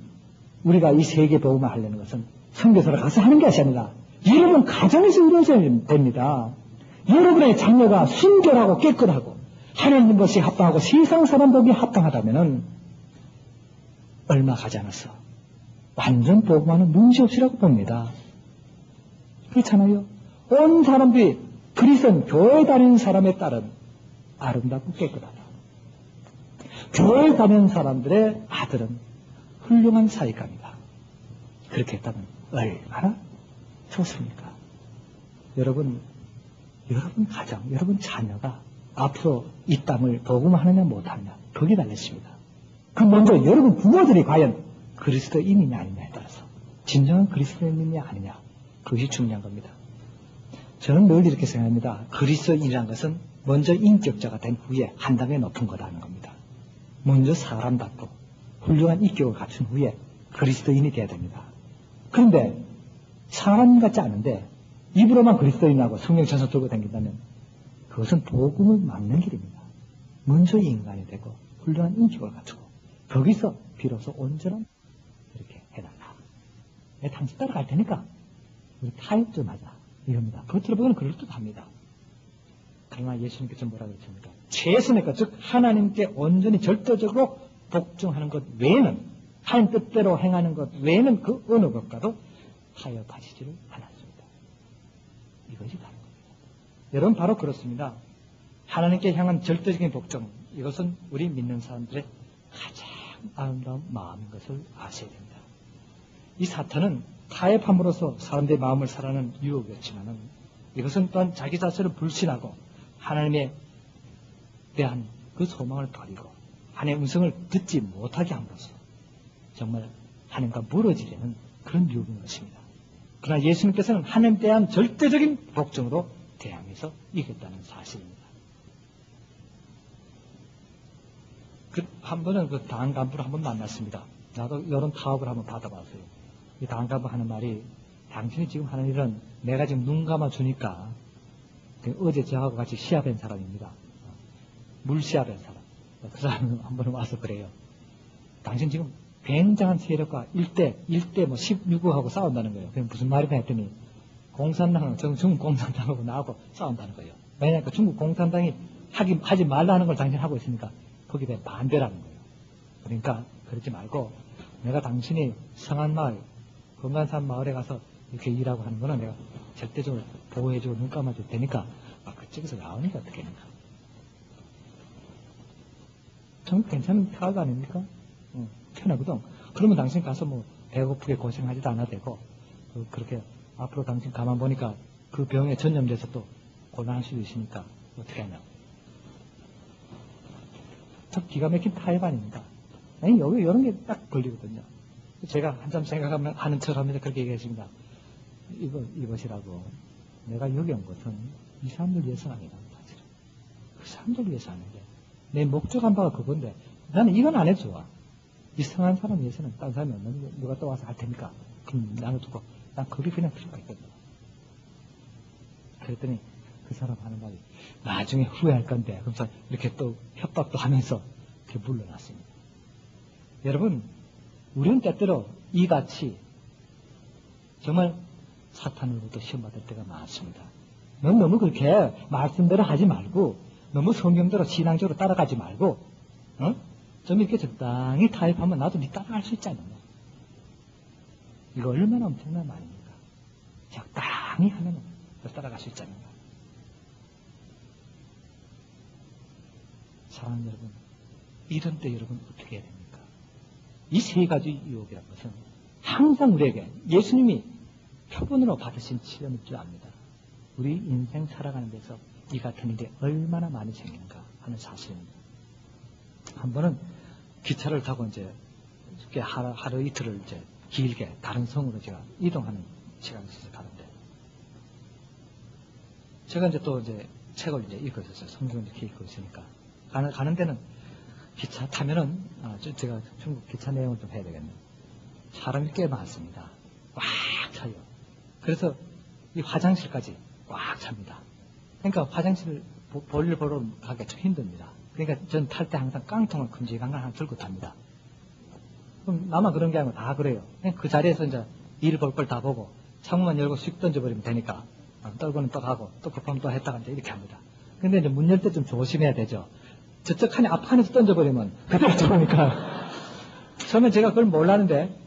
Speaker 2: 우리가 이 세계 복음화 하려는 것은 선교사를 가서 하는 것이 아니라 여러분 가정에서 이루어져야 됩니다. 여러분의 자녀가 순결하고 깨끗하고 하나님 것이 합당하고 세상 사람 보기에 합당하다면 얼마 가지 않았어. 완전 복음화는 문제없이라고 봅니다. 그렇잖아요. 온 사람들이 그리스도인 교회 다니는 사람의 딸은 아름답고 깨끗하다. 교회 다니는 사람들의 아들은 훌륭한 사익감이다. 그렇게 했다면 얼마나 좋습니까? 여러분 가정, 여러분 자녀가 앞으로 이 땅을 복음하느냐 못하느냐 거기에 달렸습니다. 그 먼저 여러분 부모들이 과연 그리스도인이냐 아니냐에 따라서 진정한 그리스도인이냐 아니냐 그것이 중요한 겁니다. 저는 늘 이렇게 생각합니다. 그리스도인이라는 것은 먼저 인격자가 된 후에 한 단계 높은 거라는 겁니다. 먼저 사람답고 훌륭한 인격을 갖춘 후에 그리스도인이 돼야 됩니다. 그런데 사람 같지 않은데 입으로만 그리스도인하고 성령천사 들고 다닌다면 그것은 복음을 막는 길입니다. 먼저 인간이 되고 훌륭한 인격을 갖추고 거기서 비로소 온전한 이렇게 해달라. 내가 당신 따라갈 테니까 우리 타협 좀 하자. 이럽니다. 겉으로 보기에는 그럴듯합니다. 그러나 예수님께서 뭐라고 했습니까? 최선의 것, 즉 하나님께 온전히 절대적으로 복종하는 것 외에는 하나님 뜻대로 행하는 것 외에는 그 어느 것과도 타협하시지를 않았습니다. 이것이 다른 겁니다. 여러분 바로 그렇습니다. 하나님께 향한 절대적인 복종, 이것은 우리 믿는 사람들의 가장 아름다운 마음인 것을 아셔야 됩니다. 이 사탄은 타협함으로써 사람들의 마음을 사라는 유혹이었지만은 이것은 또한 자기 자신을 불신하고 하나님에 대한 그 소망을 버리고 하나님의 음성을 듣지 못하게 함으로써 정말 하나님과 멀어지려는 그런 유혹인 것입니다. 그러나 예수님께서는 하나님에 대한 절대적인 복종으로 대항해서 이겼다는 사실입니다. 한 번은 그 당 간부를 한번 만났습니다. 나도 이런 타협을 한번 받아봤어요. 이 당 간부 하는 말이 당신이 지금 하는 일은 내가 지금 눈 감아주니까 어제 저하고 같이 시합한 사람입니다. 물시합한 사람. 그 사람은 한 번 와서 그래요. 당신 지금 굉장한 세력과 1대 뭐 16하고 싸운다는 거예요. 그게 무슨 말이냐 했더니 공산당, 중국 공산당하고 나하고 싸운다는 거예요. 왜냐하면 중국 공산당이 하지 말라는 걸 당신 하고 있으니까 거기에 대해 반대라는 거예요. 그러니까 그러지 말고 내가 당신이 성한 마을, 건강산 마을에 가서 이렇게 일하고 하는 거는 내가 절대적으로 보호해주고 눈 감아줄 테니까 그쪽에서 나오는 게 어떻겠는가. 좀 괜찮은 타협 아닙니까? 편하거든. 그러면 당신 가서 뭐 배고프게 고생하지도 않아도 되고 그렇게 앞으로 당신 가만 보니까 그 병에 전염돼서 또 곤란할 수도 있으니까 어떻게 하냐. 참 기가 막힌 타협 아닙니다. 아니 여기 이런 게 딱 걸리거든요. 제가 한참 생각하면 하는 척 하면서 그렇게 얘기했습니다. 이것이라고 내가 여기 온 것은 이 사람들 위해서 아니라는 사실은. 그 사람들 위해서 하는데 내 목적한 바가 그건데 나는 이건 안 해도 좋아. 이상한 사람 위해서는 다른 사람이 없는 누가 또 와서 할 테니까. 그럼 나는 두고, 난 거기 그냥 필요가 있거든. 그랬더니 그 사람 하는 말이 나중에 후회할 건데, 그래서 이렇게 또 협박도 하면서 이렇게 물러났습니다. 여러분, 우리는 때때로 이같이 정말 사탄으로부터 시험받을 때가 많습니다. 넌 너무 그렇게 말씀대로 하지 말고, 너무 성경대로 신앙적으로 따라가지 말고, 좀 이렇게 적당히 타협하면 나도 네 따라갈 수 있잖아. 이거 얼마나 엄청난 말입니까? 적당히 하면 따라갈 수 있잖아요. 사랑하는 여러분, 이런 때 여러분 어떻게 해야 됩니까? 이 세 가지 유혹이라는 것은 항상 우리에게 예수님이 표본으로 받으신 시험일 줄 압니다. 우리 인생 살아가는 데서 이 같은 일이 얼마나 많이 생기는가 하는 사실입니다. 한 번은 기차를 타고 이제 하루 이틀을 이제 길게 다른 성으로 제가 이동하는 시간이 있어서 가는데, 제가 이제 또 이제 책을 이제 읽고 있었어요. 성경을 이렇게 읽고 있으니까. 가는 데는 기차 타면은, 제가 중국 기차 내용을 좀 해야 되겠네요. 사람이 꽤 많습니다. 꽉 차요. 그래서 이 화장실까지 꽉 찹니다. 그러니까 화장실 볼일 보러 가기가 좀 힘듭니다. 그러니까 전 탈 때 항상 깡통을 큼직한 걸 하나 들고 탑니다. 그럼 나만 그런 게 아니고 다 그래요. 그냥 그 자리에서 이제 일 볼 걸 다 보고 창문만 열고 씩 던져버리면 되니까, 떨고는 또 가고 또 급하면 또 했다가 이제 이렇게 합니다. 근데 이제 문 열 때 좀 조심해야 되죠. 저쪽 칸에 앞칸에서 던져버리면 그대로 들어오니까. 처음엔 제가 그걸 몰랐는데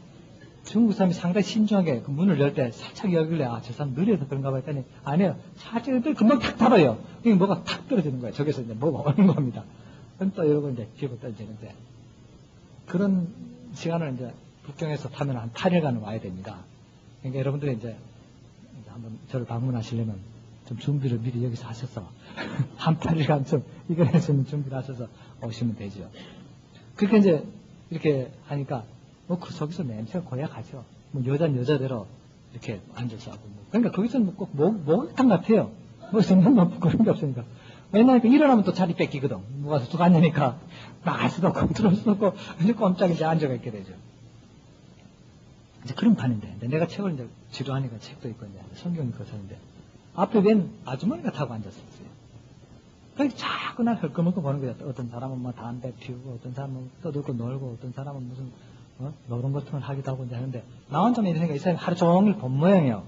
Speaker 2: 중국 사람이 상당히 신중하게 그 문을 열 때 살짝 열길래, 저 사람 느려서 그런가 봐 했더니, 아니에요. 살짝 금방 탁 닫아요. 그게 뭐가 탁 떨어지는 거예요. 저기서 이제 뭐가 오는 겁니다. 그럼 또 이러고 이제 뒤로 떨어지는데, 그런 시간을 이제 북경에서 타면 한 8일간 와야 됩니다. 그러니까 여러분들이 이제 한번 저를 방문하시려면 좀 준비를 미리 여기서 하셔서 한 8일간 좀 이걸 할 수 있는 준비를 하셔서 오시면 되죠. 그렇게 이제 이렇게 하니까 그 속에서 냄새가 고약하죠. 여자는 여자대로 이렇게 앉아서 하고. 그러니까 거기서는 꼭 목욕탕 같아요. 정말 그런 게 없으니까. 왜냐하면 일어나면 또 자리 뺏기거든. 누가 쑥 앉으니까 나갈 수도 없고 들어올 수도 없고 이제 꼼짝 이제 앉아가 있게 되죠. 이제 그런 판인데, 내가 책을 이제 지루하니까 책도 있고 이제 성경 읽고 있었는데, 앞에 웬 아주머니가 타고 앉았었어요. 그래서 자꾸 날 헐거먹고 보는 거야. 어떤 사람은 뭐 담배 피우고, 어떤 사람은 떠들고 놀고, 어떤 사람은 무슨 노름 같은 걸 하기도 하고 이제 하는데, 나 혼자만 이러니까 이 사람이 하루 종일 본 모양이에요.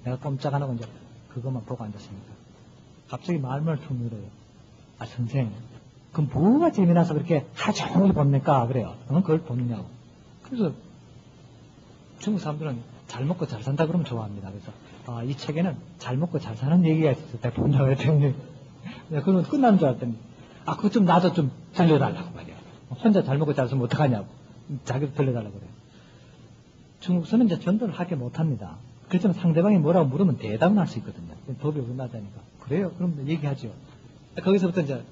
Speaker 2: 내가 꼼짝 안 하고 이제 그것만 보고 앉았습니다. 갑자기 말문을 툭 열어요. 선생, 그럼 뭐가 재미나서 그렇게 하루 종일 봅니까? 그래요. 그걸 보느냐고. 그래서 중국 사람들은 잘 먹고 잘 산다 그러면 좋아합니다. 그래서 이 책에는 잘 먹고 잘 사는 얘기가 있어서 내가 본다고 했더니, 그러면 끝나는 줄 알았더니, 그거 좀 나도 좀 들려달라고 말이야. 혼자 잘 먹고 잘 살면 어떡하냐고. 자기도 들려달라고 그래요. 중국서는 이제 전도를 하게 못합니다. 그렇지만 상대방이 뭐라고 물으면 대답은 할 수 있거든요. 법이 어긋나다니까. 그래요? 그럼 얘기하죠. 거기서부터 이제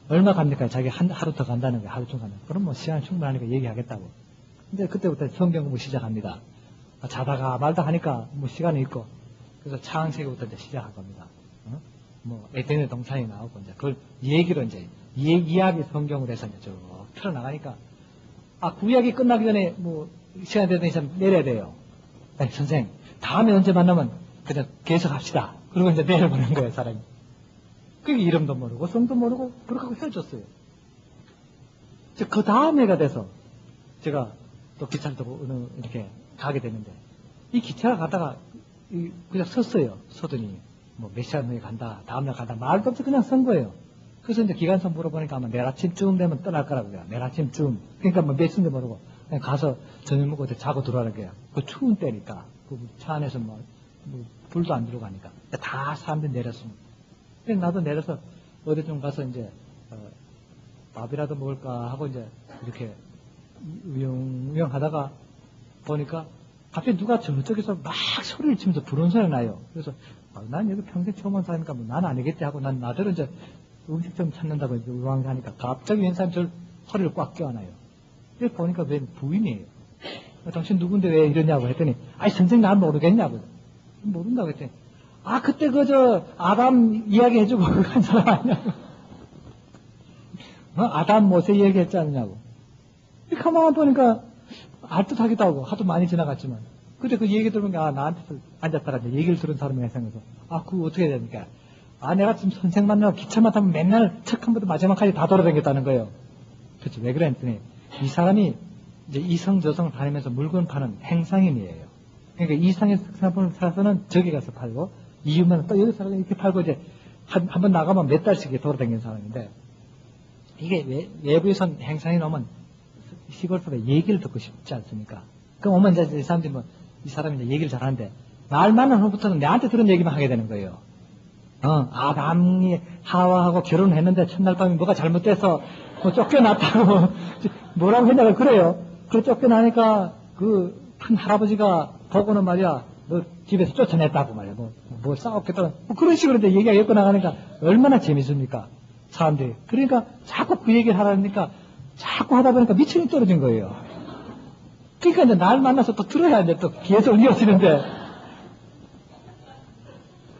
Speaker 2: 얼마 갑니까? 자기 하루 더 간다는 거예요. 하루 좀 간다는 거예요. 그럼 뭐 시간 충분하니까 얘기하겠다고. 근데 그때부터 성경 공부 시작합니다. 자다가 말다 하니까 뭐 시간이 있고, 그래서 창세기부터 이제 시작할 겁니다. 뭐 에덴의 동산이 나오고 이제 그걸 얘기로 이제 이야기 성경으로 해서 이제 쭉 틀어나가니까, 구약이 끝나기 전에 뭐 시간 되더니 이제 내려야 돼요. 아니, 선생, 다음에 언제 만나면 그냥 계속 합시다. 그리고 이제 내려보는 거예요, 사람이. 그게 이름도 모르고 성도 모르고 그렇게 하고 헤어졌어요. 그 다음에가 돼서 제가 또 기차를 타고 이렇게 가게 되는데, 이 기차가 가다가 그냥 섰어요. 서더니 뭐 몇 시간 후에 간다, 다음날 간다, 말도 없이 그냥 선 거예요. 그래서 이제 기관소 물어보니까 아마 내일 아침쯤 되면 떠날 거라고 그래요. 내일 아침쯤. 그러니까 뭐 몇 시인지 모르고 그냥 가서 저녁 먹고 자고 들어가는 거예요. 그 추운 때니까. 그 차 안에서 뭐 불도 안 들어가니까. 다 사람들이 내렸습니다. 그래서 나도 내려서 어디 좀 가서 이제 밥이라도 먹을까 하고 이제 이렇게 우영우영 하다가 보니까 갑자기 누가 저쪽에서 막 소리를 치면서 부르는 소리가 나요. 그래서 난 여기 평생 처음 온 사람이니까 뭐 난 아니겠지 하고 난 나대로 이제 음식점 찾는다고 이제 우왕하니까 갑자기 웬 사람이 저를 허리를 꽉 껴안아요. 그래서 보니까 웬 부인이에요. 당신 누군데 왜 이러냐고 했더니, 선생님 난 모르겠냐고. 모른다고 했더니, 그때 아담 이야기 해주고 간 사람 아니냐고. 아담 모세 이야기 했지 않느냐고. 가만 보니까 알듯하기도 하고 하도 많이 지나갔지만 그때 그 얘기 들으니까 나한테 앉았다가 이제 얘기를 들은 사람이 생겨서 그거 어떻게 해야 됩니까? 내가 지금 선생 만나고 기차만 타면 맨날 첫 칸부터 마지막까지 다 돌아다녔다는 거예요. 그렇죠. 왜 그래 했더니 이 사람이 이제 이성 저성 다니면서 물건 파는 행상인이에요. 그러니까 이상의 상품을 사서는 저기 가서 팔고 이유면 또 여기 사서 이렇게 팔고 이제 한 번 나가면 몇 달씩 돌아다니는 사람인데 이게 외부에선 행상인 오면 시골 사람 얘기를 듣고 싶지 않습니까? 그럼 오면 이제 이 사람들이 이 사람이 이제 얘기를 잘하는데 날 만난 후부터는 내한테 들은 얘기만 하게 되는 거예요. 아담이 하와하고 결혼했는데 첫날 밤에 뭐가 잘못돼서 쫓겨났다고 뭐라고 했냐고 그래요. 그 쫓겨나니까 그 큰 할아버지가 보고는 말이야 너 집에서 쫓아냈다고 말이야 뭐 싸웠겠다 그런 식으로 이제 얘기가 엮어 나가니까 얼마나 재밌습니까 사람들이. 그러니까 자꾸 그 얘기를 하라니까 자꾸 하다 보니까 미천이 떨어진 거예요. 그러니까 이제 날 만나서 또 들어야 이제 또 계속 이어지는데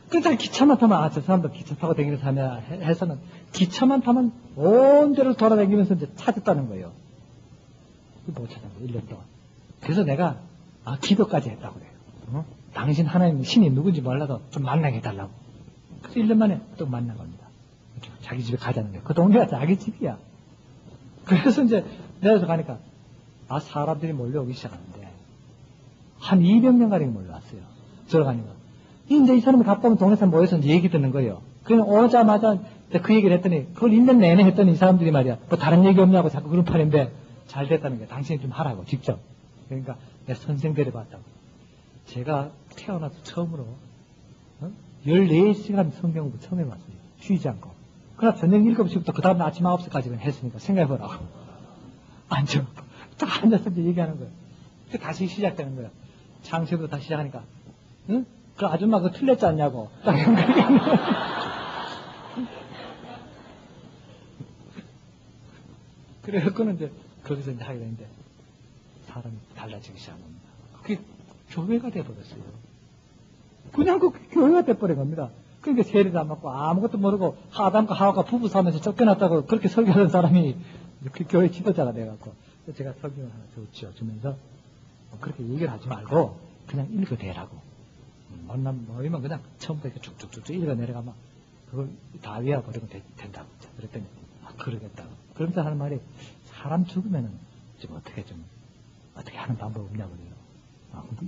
Speaker 2: 그러니까 기차만 타면 저 사람도 기차 타고 다니는 사람이야 해서는 기차만 타면 온 데를 돌아다니면서 이제 찾았다는 거예요. 못 찾은 거예요. 1년 동안. 그래서 내가 기도까지 했다고 그래요. 당신 하나님 신이 누군지 몰라도 좀 만나게 해달라고. 그래서 1년 만에 또 만난 겁니다. 자기 집에 가자는 거예요. 그 동네가 자기 집이야. 그래서 이제 내려서 가니까 사람들이 몰려오기 시작하는데 한 200명가량이 몰려왔어요. 들어가니까. 이제 이 사람이 갔다 오면 동네 사람 모여서 이제 얘기 듣는 거예요. 그냥 오자마자 그 얘기를 했더니 그걸 1년 내내 했더니 이 사람들이 말이야 뭐 다른 얘기 없냐고 자꾸 그런 판인데 잘 됐다는 거야. 당신이 좀 하라고 직접. 그러니까 내 선생 데려봤다고. 제가 태어나서 처음으로 14시간 성경 공부 처음 해봤어요. 쉬지 않고. 그러나 저녁 7시부터 그 다음 아침 9시까지는 했으니까 생각해보라고. 앉아. 딱 앉아서 이제 얘기하는 거예요. 다시 시작되는 거예요. 창세부터 다시 시작하니까 응? 그 아줌마 그거 틀렸지 않냐고. 딱 얘기하는 거예요. 그래갖고는 이제 거기서 이제 하게 되는데 사람이 달라지기 시작한 겁니다. 그게 교회가 돼버렸어요. 그냥 그 교회가 돼버린 겁니다. 그러니까 세례도 안 받고 아무것도 모르고 아담과 하와가 부부 사면서 쫓겨났다고 그렇게 설교하는 사람이 그 교회 지도자가 돼갖고 제가 설교를 하나 주면서 그렇게 얘기를 하지 말고 그냥 읽어대라고. 만나면 모이면 그냥 처음부터 이렇게 쭉쭉쭉 읽어내려가면 그걸 다 외워버리면 된다고. 그랬더니 그러겠다고. 그러면서 하는 말이 사람 죽으면은 좀 어떻게 하는 방법 없냐고 그래요.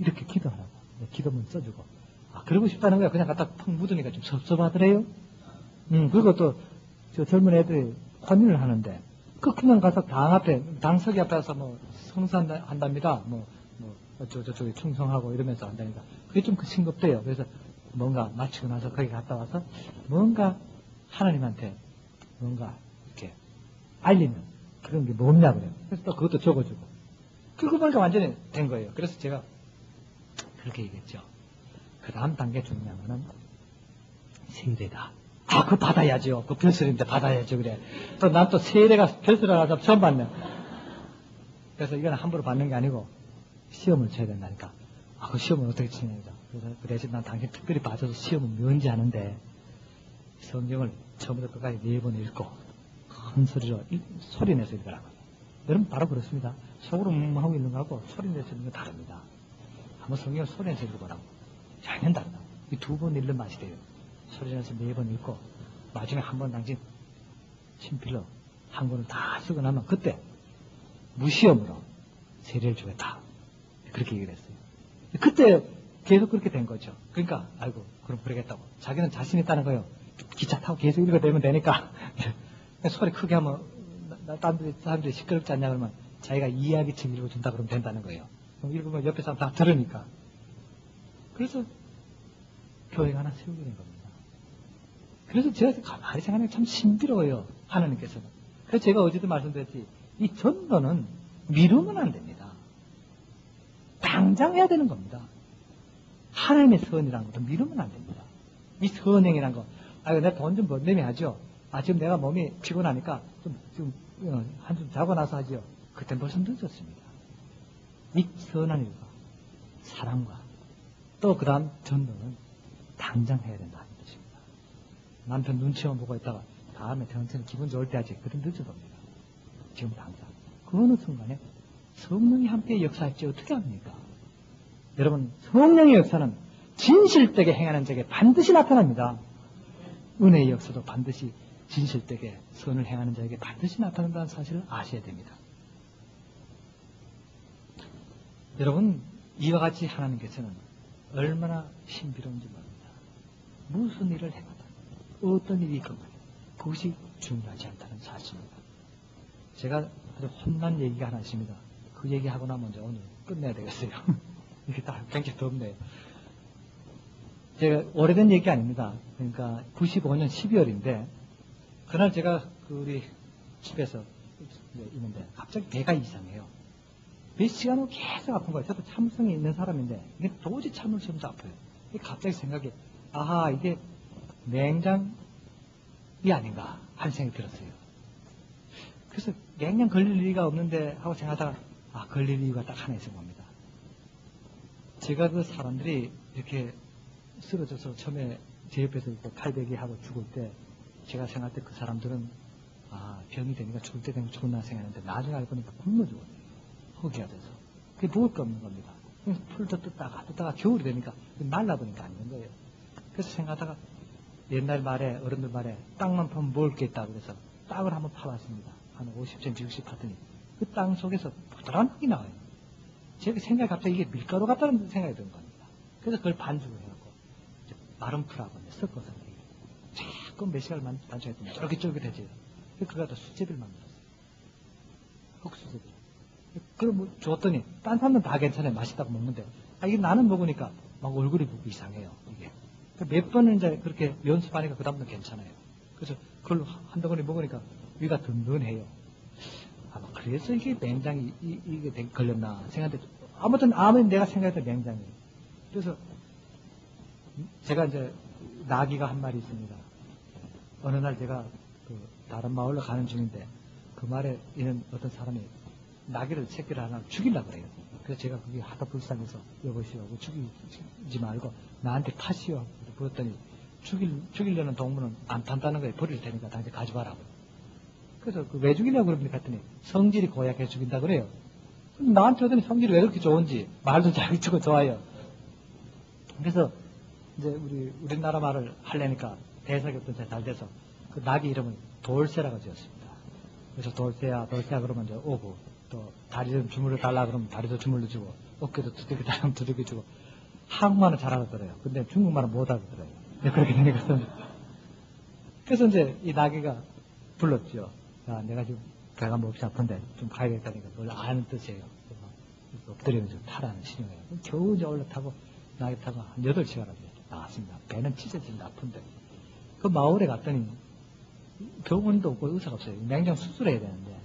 Speaker 2: 이렇게 기도하라고. 기도문 써주고. 그러고 싶다는 거야. 그냥 갖다 펑 묻으니까 좀 섭섭하더래요. 그리고 또 저 젊은 애들이 혼인을 하는데 그냥 가서 당서기 앞에 와서 성사한답니다. 저쪽에 충성하고 이러면서 한다니까. 그게 좀 싱겁대요. 그래서 뭔가 마치고 나서 거기 갔다 와서 뭔가 하나님한테 뭔가 이렇게 알리는 그런 게 뭐냐 그래요. 그래서 또 그것도 적어주고. 그러고 보니까 완전히 된 거예요. 그래서 제가 그렇게 얘기했죠. 그 다음 단계 중요한 거는 세례다. 그거 받아야죠. 그 별설인데 받아야죠. 그래. 또 난 또 세례가 별설을 하다 처음 받네. 그래서 이건 함부로 받는 게 아니고 시험을 쳐야 된다니까. 그 시험을 어떻게 치냐니까. 그래서 그 대신 난 당신 특별히 봐줘서 시험은 뭔지 아는데 성경을 처음부터 끝까지 4번 읽고 큰 소리로 소리내서 읽으라고. 여러분 바로 그렇습니다. 속으로 하고 있는 거하고 소리내서 읽는 거 다릅니다. 한번 성경을 소리내서 읽어보라고. 전혀 다르다. 이 2번 읽는 맛이 돼요. 소리내서 4번 읽고 나중에 한 번 당신 친필로 한 권을 다 쓰고 나면 그때 무시험으로 세례를 주겠다. 그렇게 얘기를 했어요. 그때 계속 그렇게 된 거죠. 그러니까 아이고 그럼 그러겠다고. 자기는 자신 있다는 거예요. 기차 타고 계속 읽어대면 되니까 소리 크게 하면 사람들이 시끄럽지 않냐 그러면 자기가 이야기책 읽어준다 그러면 된다는 거예요. 그럼 읽으면 옆에 사람 다 들으니까. 그래서 교회가 하나 세우게 된 겁니다. 그래서 제가 가만히 생각하면 참 신비로워요. 하나님께서는. 그래서 제가 어제도 말씀드렸지 이 전도는 미루면 안 됩니다. 당장 해야 되는 겁니다. 하나님의 선이라는 것도 미루면 안 됩니다. 이 선행이라는 거. 내가 돈 좀 번내면 하죠. 지금 내가 몸이 피곤하니까 좀 한숨 자고 나서 하죠. 그땐 벌써 늦었습니다. 이 선한 일과 사랑과 또 그 다음 전도는 당장 해야 된다는 것입니다. 남편 눈치만 보고 있다가 다음에 당신 기분 좋을 때 하지. 그땐 늦어집니다. 지금 당장. 그 어느 순간에 성령이 함께 역사했지 어떻게 합니까? 여러분, 성령의 역사는 진실되게 행하는 자에게 반드시 나타납니다. 은혜의 역사도 반드시 진실되게 선을 행하는 자에게 반드시 나타난다는 사실을 아셔야 됩니다. 여러분, 이와 같이 하나님께서는 얼마나 신비로운지 모릅니다. 무슨 일을 해봐도 어떤 일이 있건 그것이 중요하지 않다는 사실입니다. 제가 아주 혼난 얘기가 하나 있습니다. 그 얘기하고 나면 이제 오늘 끝내야 되겠어요. 이게 다 굉장히 덥네요. 제가 오래된 얘기 아닙니다. 그러니까 95년 12월인데 그날 제가 우리 집에서 있는데 갑자기 배가 이상해요. 몇 시간을 계속 아픈 거예요. 저도 참을성이 있는 사람인데 이게 도저히 참을 수 없이 아파요. 갑자기 생각이 아하 이게 맹장이 아닌가 하는 생각이 들었어요. 그래서 맹장 걸릴 리가 없는데 하고 생각하다가 걸릴 이유가 딱 하나 있을 겁니다. 제가 그 사람들이 이렇게 쓰러져서 처음에 제 옆에서 이렇게 칼베기 하고 죽을 때 제가 생각할 때 그 사람들은 병이 되니까 죽을 때 되면 죽었나 생각했는데 나중에 알고 보니까 굶어 죽었어요. 허기가 돼서. 그게 먹을 게 없는 겁니다. 풀도 뜯다가 겨울이 되니까 말라보니까 안 되는 거예요. 그래서 생각하다가 옛날 말에 어른들 말에 땅만 파면 먹을 게 있다고 그래서 땅을 한번 파봤습니다. 한 50cm, 60 팠더니 그 땅 속에서 부드러운 흙이 나와요. 제가 생각이 갑자기 이게 밀가루 같다는 생각이 든 겁니다. 그래서 그걸 반죽을 해갖고 마른 풀하고 섞어서 자꾸 몇 시간을 반죽했더니 쫄깃쫄깃해져요. 그거 갖다 수제비를 만들었어요. 흑수제비. 그럼 뭐 줬더니 딴 사람은 다 괜찮아요. 맛있다고 먹는데 이게 나는 먹으니까 막 얼굴이 보고 이상해요. 이게 몇 번을 이제 그렇게 연습하니까 그 다음부터 괜찮아요. 그래서 그걸 한 덩어리 먹으니까 위가 든든해요. 그래서 이게 맹장이 이게 걸렸나 생각했는데 아무튼 내가 생각했던 맹장이에요. 그래서 제가 이제 나귀가 한 마리 있습니다. 어느 날 제가 다른 마을로 가는 중인데 그 말에 있는 어떤 사람이 나귀를 새끼를 하나 죽이려고 그래요. 그래서 제가 그게 하도 불쌍해서 여보시오 죽이지 말고 나한테 파시오 그랬더니 죽이려는 동물은 안 판다는 거에 버릴 테니까 당신 가져가라고. 그래서 왜 죽이려고 그럽니까 했더니 성질이 고약해 죽인다 그래요. 나한테 하더니 성질이 왜 그렇게 좋은지 말도 잘 듣고 좋아요. 그래서 이제 우리나라 말을 하려니까 대사가 잘 돼서 그 나귀 이름은 돌쇠라고 지었습니다. 그래서 돌쇠야 그러면 이제 오고 또 다리 좀 주물러 달라 그러면 다리도 주물러 주고 어깨도 두들겨 달라면 두들겨 주고 한국말은 잘 알아들어요. 근데 중국말은 못 알아들어요. 그렇게 되니까 그래서 이제 이 나귀가 불렀죠. 내가 지금 배가 몹시 아픈데 좀 가야겠다니까 그걸 아는 뜻이에요. 그래서 엎드리면서 타라는 신용이에요. 겨우 이제 올라타고 나귀 타고 한 8시간 나왔습니다. 배는 찢어진다 아픈데 그 마을에 갔더니 병원도 없고 의사가 없어요. 맹장 수술해야 되는데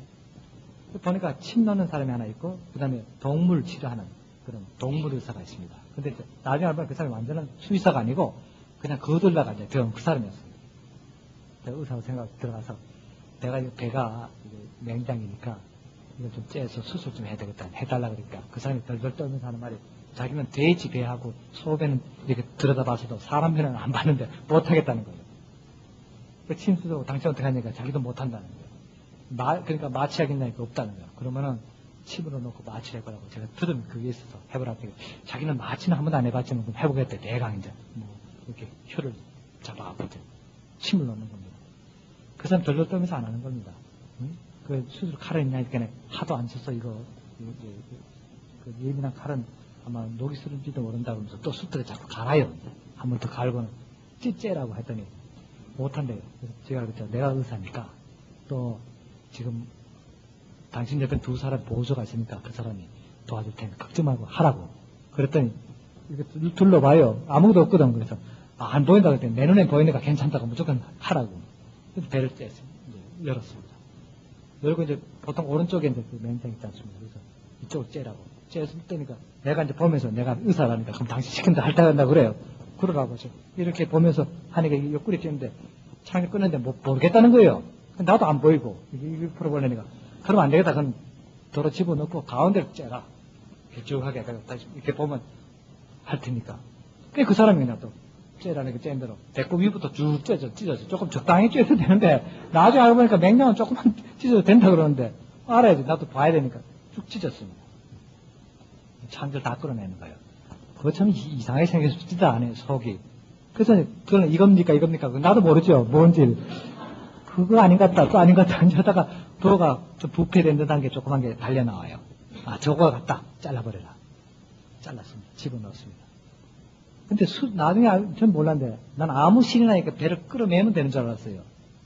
Speaker 2: 보니까 침 넣는 사람이 하나 있고 그 다음에 동물 치료하는 그런 동물 의사가 있습니다. 근데 나중에 알고 그 사람이 완전한 수의사가 아니고 그냥 거들다가 이제 병원 그 사람이었어요. 의사가 생각 들어가서 내가 배가 맹장이니까 이걸 좀 째서 수술 좀 해야 되겠다 해달라 그러니까 그 사람이 덜덜 떨면서 하는 말이 자기는 돼지 배하고 소배는 이렇게 들여다봐서도 사람 배는 안 봤는데 못하겠다는 거예요. 그 침수도 당신 어떻게 하니까 자기도 못한다는 거예요. 그러니까 마취하겠냐니까 없다는 거예요. 그러면은 침으로 놓고 마취를 해보라고 제가 들은 그게 있어서 해보라고 자기는 마취는 한 번도 안 해봤지만 해보겠대. 내가 이제 뭐 이렇게 혀를 잡아갖고 침을 넣는 겁니다. 그 사람 덜덜 떨면서 안 하는 겁니다. 응? 그 수술 칼은 있냐니까 하도 안 써서 이거 그 예민한 칼은 아마 녹이 쓰는지도 모른다고 하면서 또 숫들에 자꾸 갈아요. 한 번 더 갈고는 찌째라고 했더니 못한대요. 그래서 제가 그랬죠. 내가 의사니까 또 지금 당신 옆에 2사람 보조가 있으니까 그 사람이 도와줄 테니까 걱정 말고 하라고. 그랬더니 이렇게 둘러봐요. 아무것도 없거든. 그래서 안 보인다고 했더니 내 눈에 보이니까 괜찮다고 무조건 하라고. 그래서 배를 쬐서 열었습니다. 열고 이제 보통 오른쪽에 이제 그 맹장 있지 않습니까? 그래서 이쪽을 째라고. 째서 때니까 내가 이제 보면서 내가 의사라니까 그럼 당신 시킨다 할 때 한다 그래요. 그러라고 하죠. 이렇게 보면서 하니까 옆구리 쬐는데 창을 끄는데 모르겠다는 거예요. 나도 안 보이고 이걸 풀어보려니까 그러면 안 되겠다. 그럼 도로 집어넣고 가운데를 째라. 길쭉하게 이렇게 보면 할 테니까. 그 사람이 그냥 또 째라는 그 째는 대로 배꼽 위부터 쭉 찢어져. 조금 적당히 찢어도 되는데 나중에 알고 보니까 맹장은 조금만 찢어도 된다 그러는데 알아야지. 나도 봐야 되니까 쭉 찢었습니다. 창자를 다 끌어내는 거예요. 그거 참 이상하게 생겼지도 않아요, 속이. 그래서 그건 이겁니까? 나도 모르죠, 뭔지. 그거 아닌 것 같다, 또 아닌 것 같다 하다가 도로가 좀 부패된 듯한 게 조그만 게 달려 나와요. 아, 저거 같다. 잘라버려라. 잘랐습니다. 집어넣었습니다. 근데 나중에 전 몰랐는데, 난 아무 실이나 이렇게 배를 끌어내면 되는 줄 알았어요.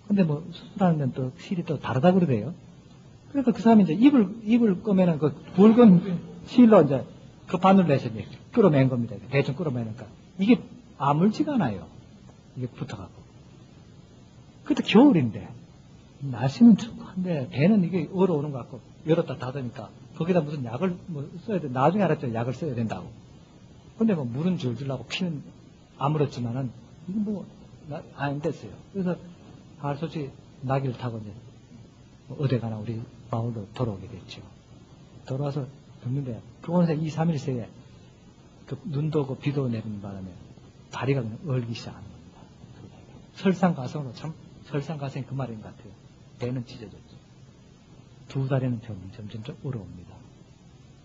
Speaker 2: 근데 뭐, 수술하는 데는 또 실이 또 다르다 그러대요. 그러니까 그 사람이 이제 입을 끄면은 그 붉은 실로 이제 그 바늘 내서 이제 끌어낸 겁니다. 대충 끌어내니까. 이게 아물지가 않아요. 이게 붙어가고. 그때 겨울인데, 날씨는 춥한데, 배는 이게 얼어오는 것 같고, 열었다 닫으니까, 거기다 무슨 약을 뭐 써야 돼. 나중에 알았죠. 약을 써야 된다고. 근데 뭐 물은 줄줄 나고 피는 아물었지만은, 이게 뭐, 안 됐어요. 그래서, 솔직히 나귀를 타고 이제, 어디 가나 우리 마을로 돌아오게 됐죠. 돌아와서 듣는데, 그 어느새 2, 3일 새에, 그 눈도 오고 비도 내리는 바람에, 다리가 그냥 얼기 시작하는 겁니다. 설상가성으로 참, 설상가성이 그 말인 것 같아요. 배는 찢어졌죠. 두 다리는 점점 좀 얼어옵니다.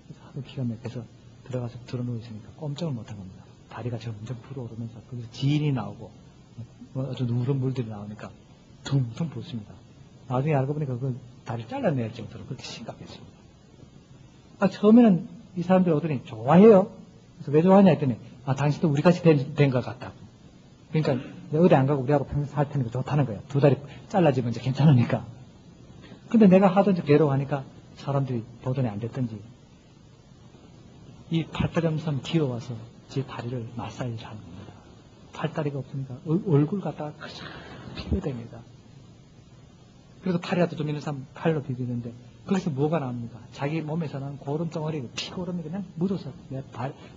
Speaker 2: 그래서 하도 기가 막혀서 들어가서 들어누워있으니까 꼼짝을 못한 겁니다. 다리가 점점 불어오르면서 거기서 진이 나오고 아주 누런 물들이 나오니까 퉁퉁 붓습니다. 나중에 알고 보니까 그 다리 잘라낼 정도로 그렇게 심각했습니다. 처음에는 이 사람들이 오더니 좋아해요. 그래서 왜 좋아하냐 했더니 당신도 우리같이 된 것 같다고. 그러니까 어디 안 가고 우리하고 평생 살 테니까 좋다는 거예요. 두 다리 잘라지면 이제 괜찮으니까. 근데 내가 하든지 괴로워하니까 사람들이 보존이 안 됐든지 이 팔다리 없는 사람 기어와서 제 다리를 마사지를 하는 겁니다. 팔다리가 없으니까 얼굴 갖다가 그냥 비벼댑니다. 그래서 팔이라도 좀 있는 사람 팔로 비비는데 거기서 뭐가 나옵니까? 자기 몸에서 나는 고름덩어리, 피고름이 그냥 묻어서 내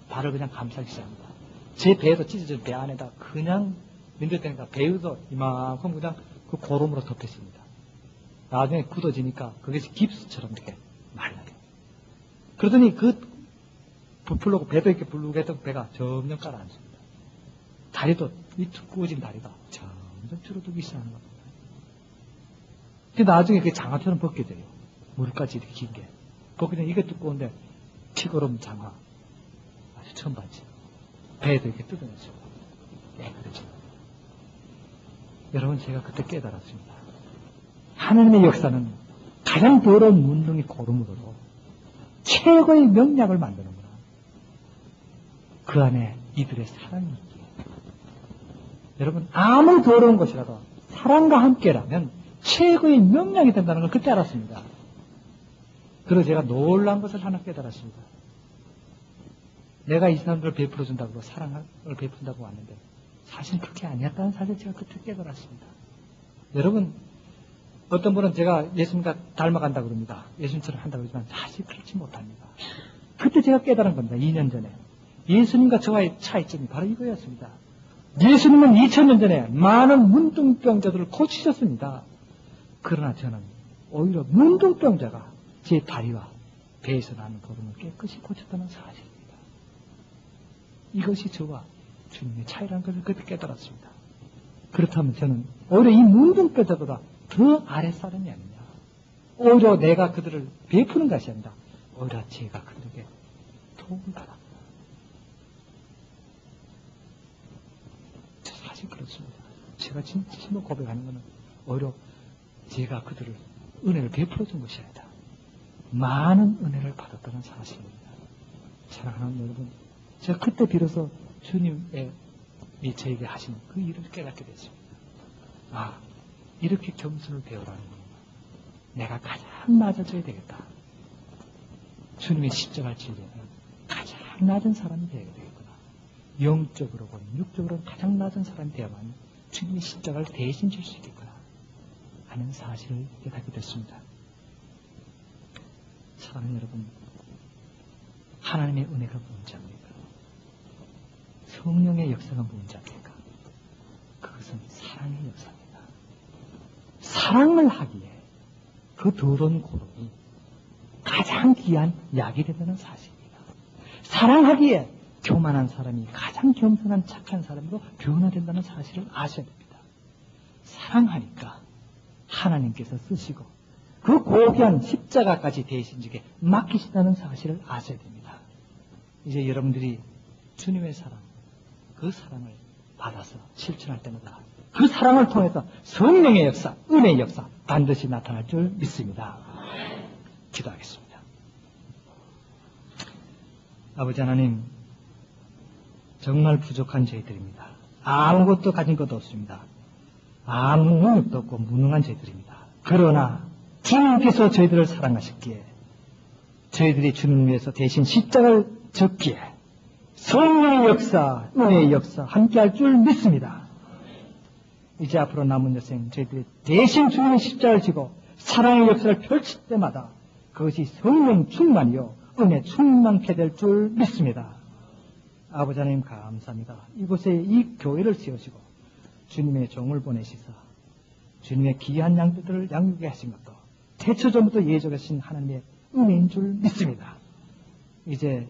Speaker 2: 발을 그냥 감싸기 시작합니다. 제 배도 찢어진 배 안에다 그냥 민들대니까 배우도 이만큼 그냥 그 고름으로 덮였습니다. 나중에 굳어지니까 그것이 깁스처럼 이렇게 말라요. 그러더니 그 부풀고 배도 이렇게 불르게 했던 배가 점점 가라앉습니다. 다리도 이 구워진 다리가 점점 줄어들기 시작하는 겁니다. 근데 나중에 그게 장화처럼 벗겨져요. 무릎까지 이렇게 긴 게. 벗겨지면 이게 두꺼운데 피고름 장화. 아주 처음 봤지. 배도 이렇게 뜯어냈어요. 깨끗해져. 여러분 제가 그때 깨달았습니다. 하나님의 역사는 가장 더러운 문둥이 고름으로 최고의 명약을 만드는구나. 그 안에 이들의 사랑이 있기에. 여러분 아무 더러운 것이라도 사랑과 함께라면 최고의 명약이 된다는 걸 그때 알았습니다. 그래서 제가 놀란 것을 하나 깨달았습니다. 내가 이 사람들을 베풀어준다고 사랑을 베푼다고 왔는데 사실 그게 아니었다는 사실을 제가 그때 깨달았습니다. 여러분 어떤 분은 제가 예수님과 닮아간다고 그럽니다. 예수님처럼 한다고 그러지만 사실 그렇지 못합니다. 그때 제가 깨달은 겁니다. 2년 전에. 예수님과 저와의 차이점이 바로 이거였습니다. 예수님은 2000년 전에 많은 문둥병자들을 고치셨습니다. 그러나 저는 오히려 문둥병자가 제 다리와 배에서 나는 고름을 깨끗이 고쳤다는 사실입니다. 이것이 저와 주님의 차이라는 것을 그때 깨달았습니다. 그렇다면 저는 오히려 이 문둥병자보다 더 아랫사람이 아니냐. 오히려 내가 그들을 베푸는 것이 아니라 오히려 제가 그들에게 도움을 받았다. 사실 그렇습니다. 제가 진심으로 고백하는 것은 오히려 제가 그들을 은혜를 베풀어 준 것이 아니다. 많은 은혜를 받았다는 사실입니다. 사랑하는 여러분, 제가 그때 비로소 주님의 저에게 하신 그 일을 깨닫게 됐습니다. 이렇게 겸손을 배우라는 겁니다. 내가 가장 낮아져야 되겠다. 주님의 십자가를 지려면 가장 낮은 사람이 되어야 되겠구나. 영적으로건 육적으로는 가장 낮은 사람이 되어야만 주님의 십자가를 대신 질 수 있겠구나 하는 사실을 깨닫게 됐습니다. 사랑하는 여러분, 하나님의 은혜가 뭔지 압니까? 성령의 역사가 뭔지 압니까? 그것은 사랑의 역사입니다. 사랑을 하기에 그 더러운 고름이 가장 귀한 약이 된다는 사실입니다. 사랑하기에 교만한 사람이 가장 겸손한 착한 사람으로 변화된다는 사실을 아셔야 됩니다. 사랑하니까 하나님께서 쓰시고 그 고귀한 십자가까지 대신지게 맡기신다는 사실을 아셔야 됩니다. 이제 여러분들이 주님의 사랑, 그 사랑을 받아서 실천할 때마다 그 사랑을 통해서 성령의 역사, 은혜의 역사 반드시 나타날 줄 믿습니다. 기도하겠습니다. 아버지 하나님, 정말 부족한 저희들입니다. 아무것도 가진 것도 없습니다. 아무 능력도 없고 무능한 저희들입니다. 그러나 주님께서 저희들을 사랑하셨기에 저희들이 주님 위해서 대신 십자가를 졌기에 성령의 역사, 은혜의 역사 함께할 줄 믿습니다. 이제 앞으로 남은 여생 저희들이 대신 주님의 십자가를 지고 사랑의 역사를 펼칠 때마다 그것이 성령 충만이요 은혜 충만케 될 줄 믿습니다. 아버지 하나님 감사합니다. 이곳에 이 교회를 세우시고 주님의 종을 보내시사 주님의 귀한 양들을 양육해 하신 것도 태초 전부터 예정하신 하나님의 은혜인 줄 믿습니다. 이제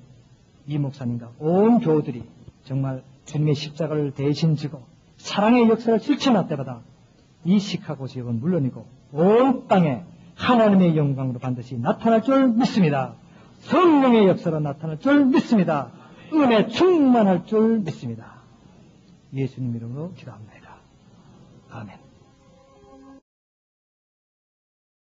Speaker 2: 이 목사님과 온 교우들이 정말 주님의 십자가를 대신 지고 사랑의 역사를 실천할 때마다 이 시카고 지역은 물론이고 온 땅에 하나님의 영광으로 반드시 나타날 줄 믿습니다. 성령의 역사로 나타날 줄 믿습니다. 은혜 충만할 줄 믿습니다. 예수님 이름으로 기도합니다. 아멘.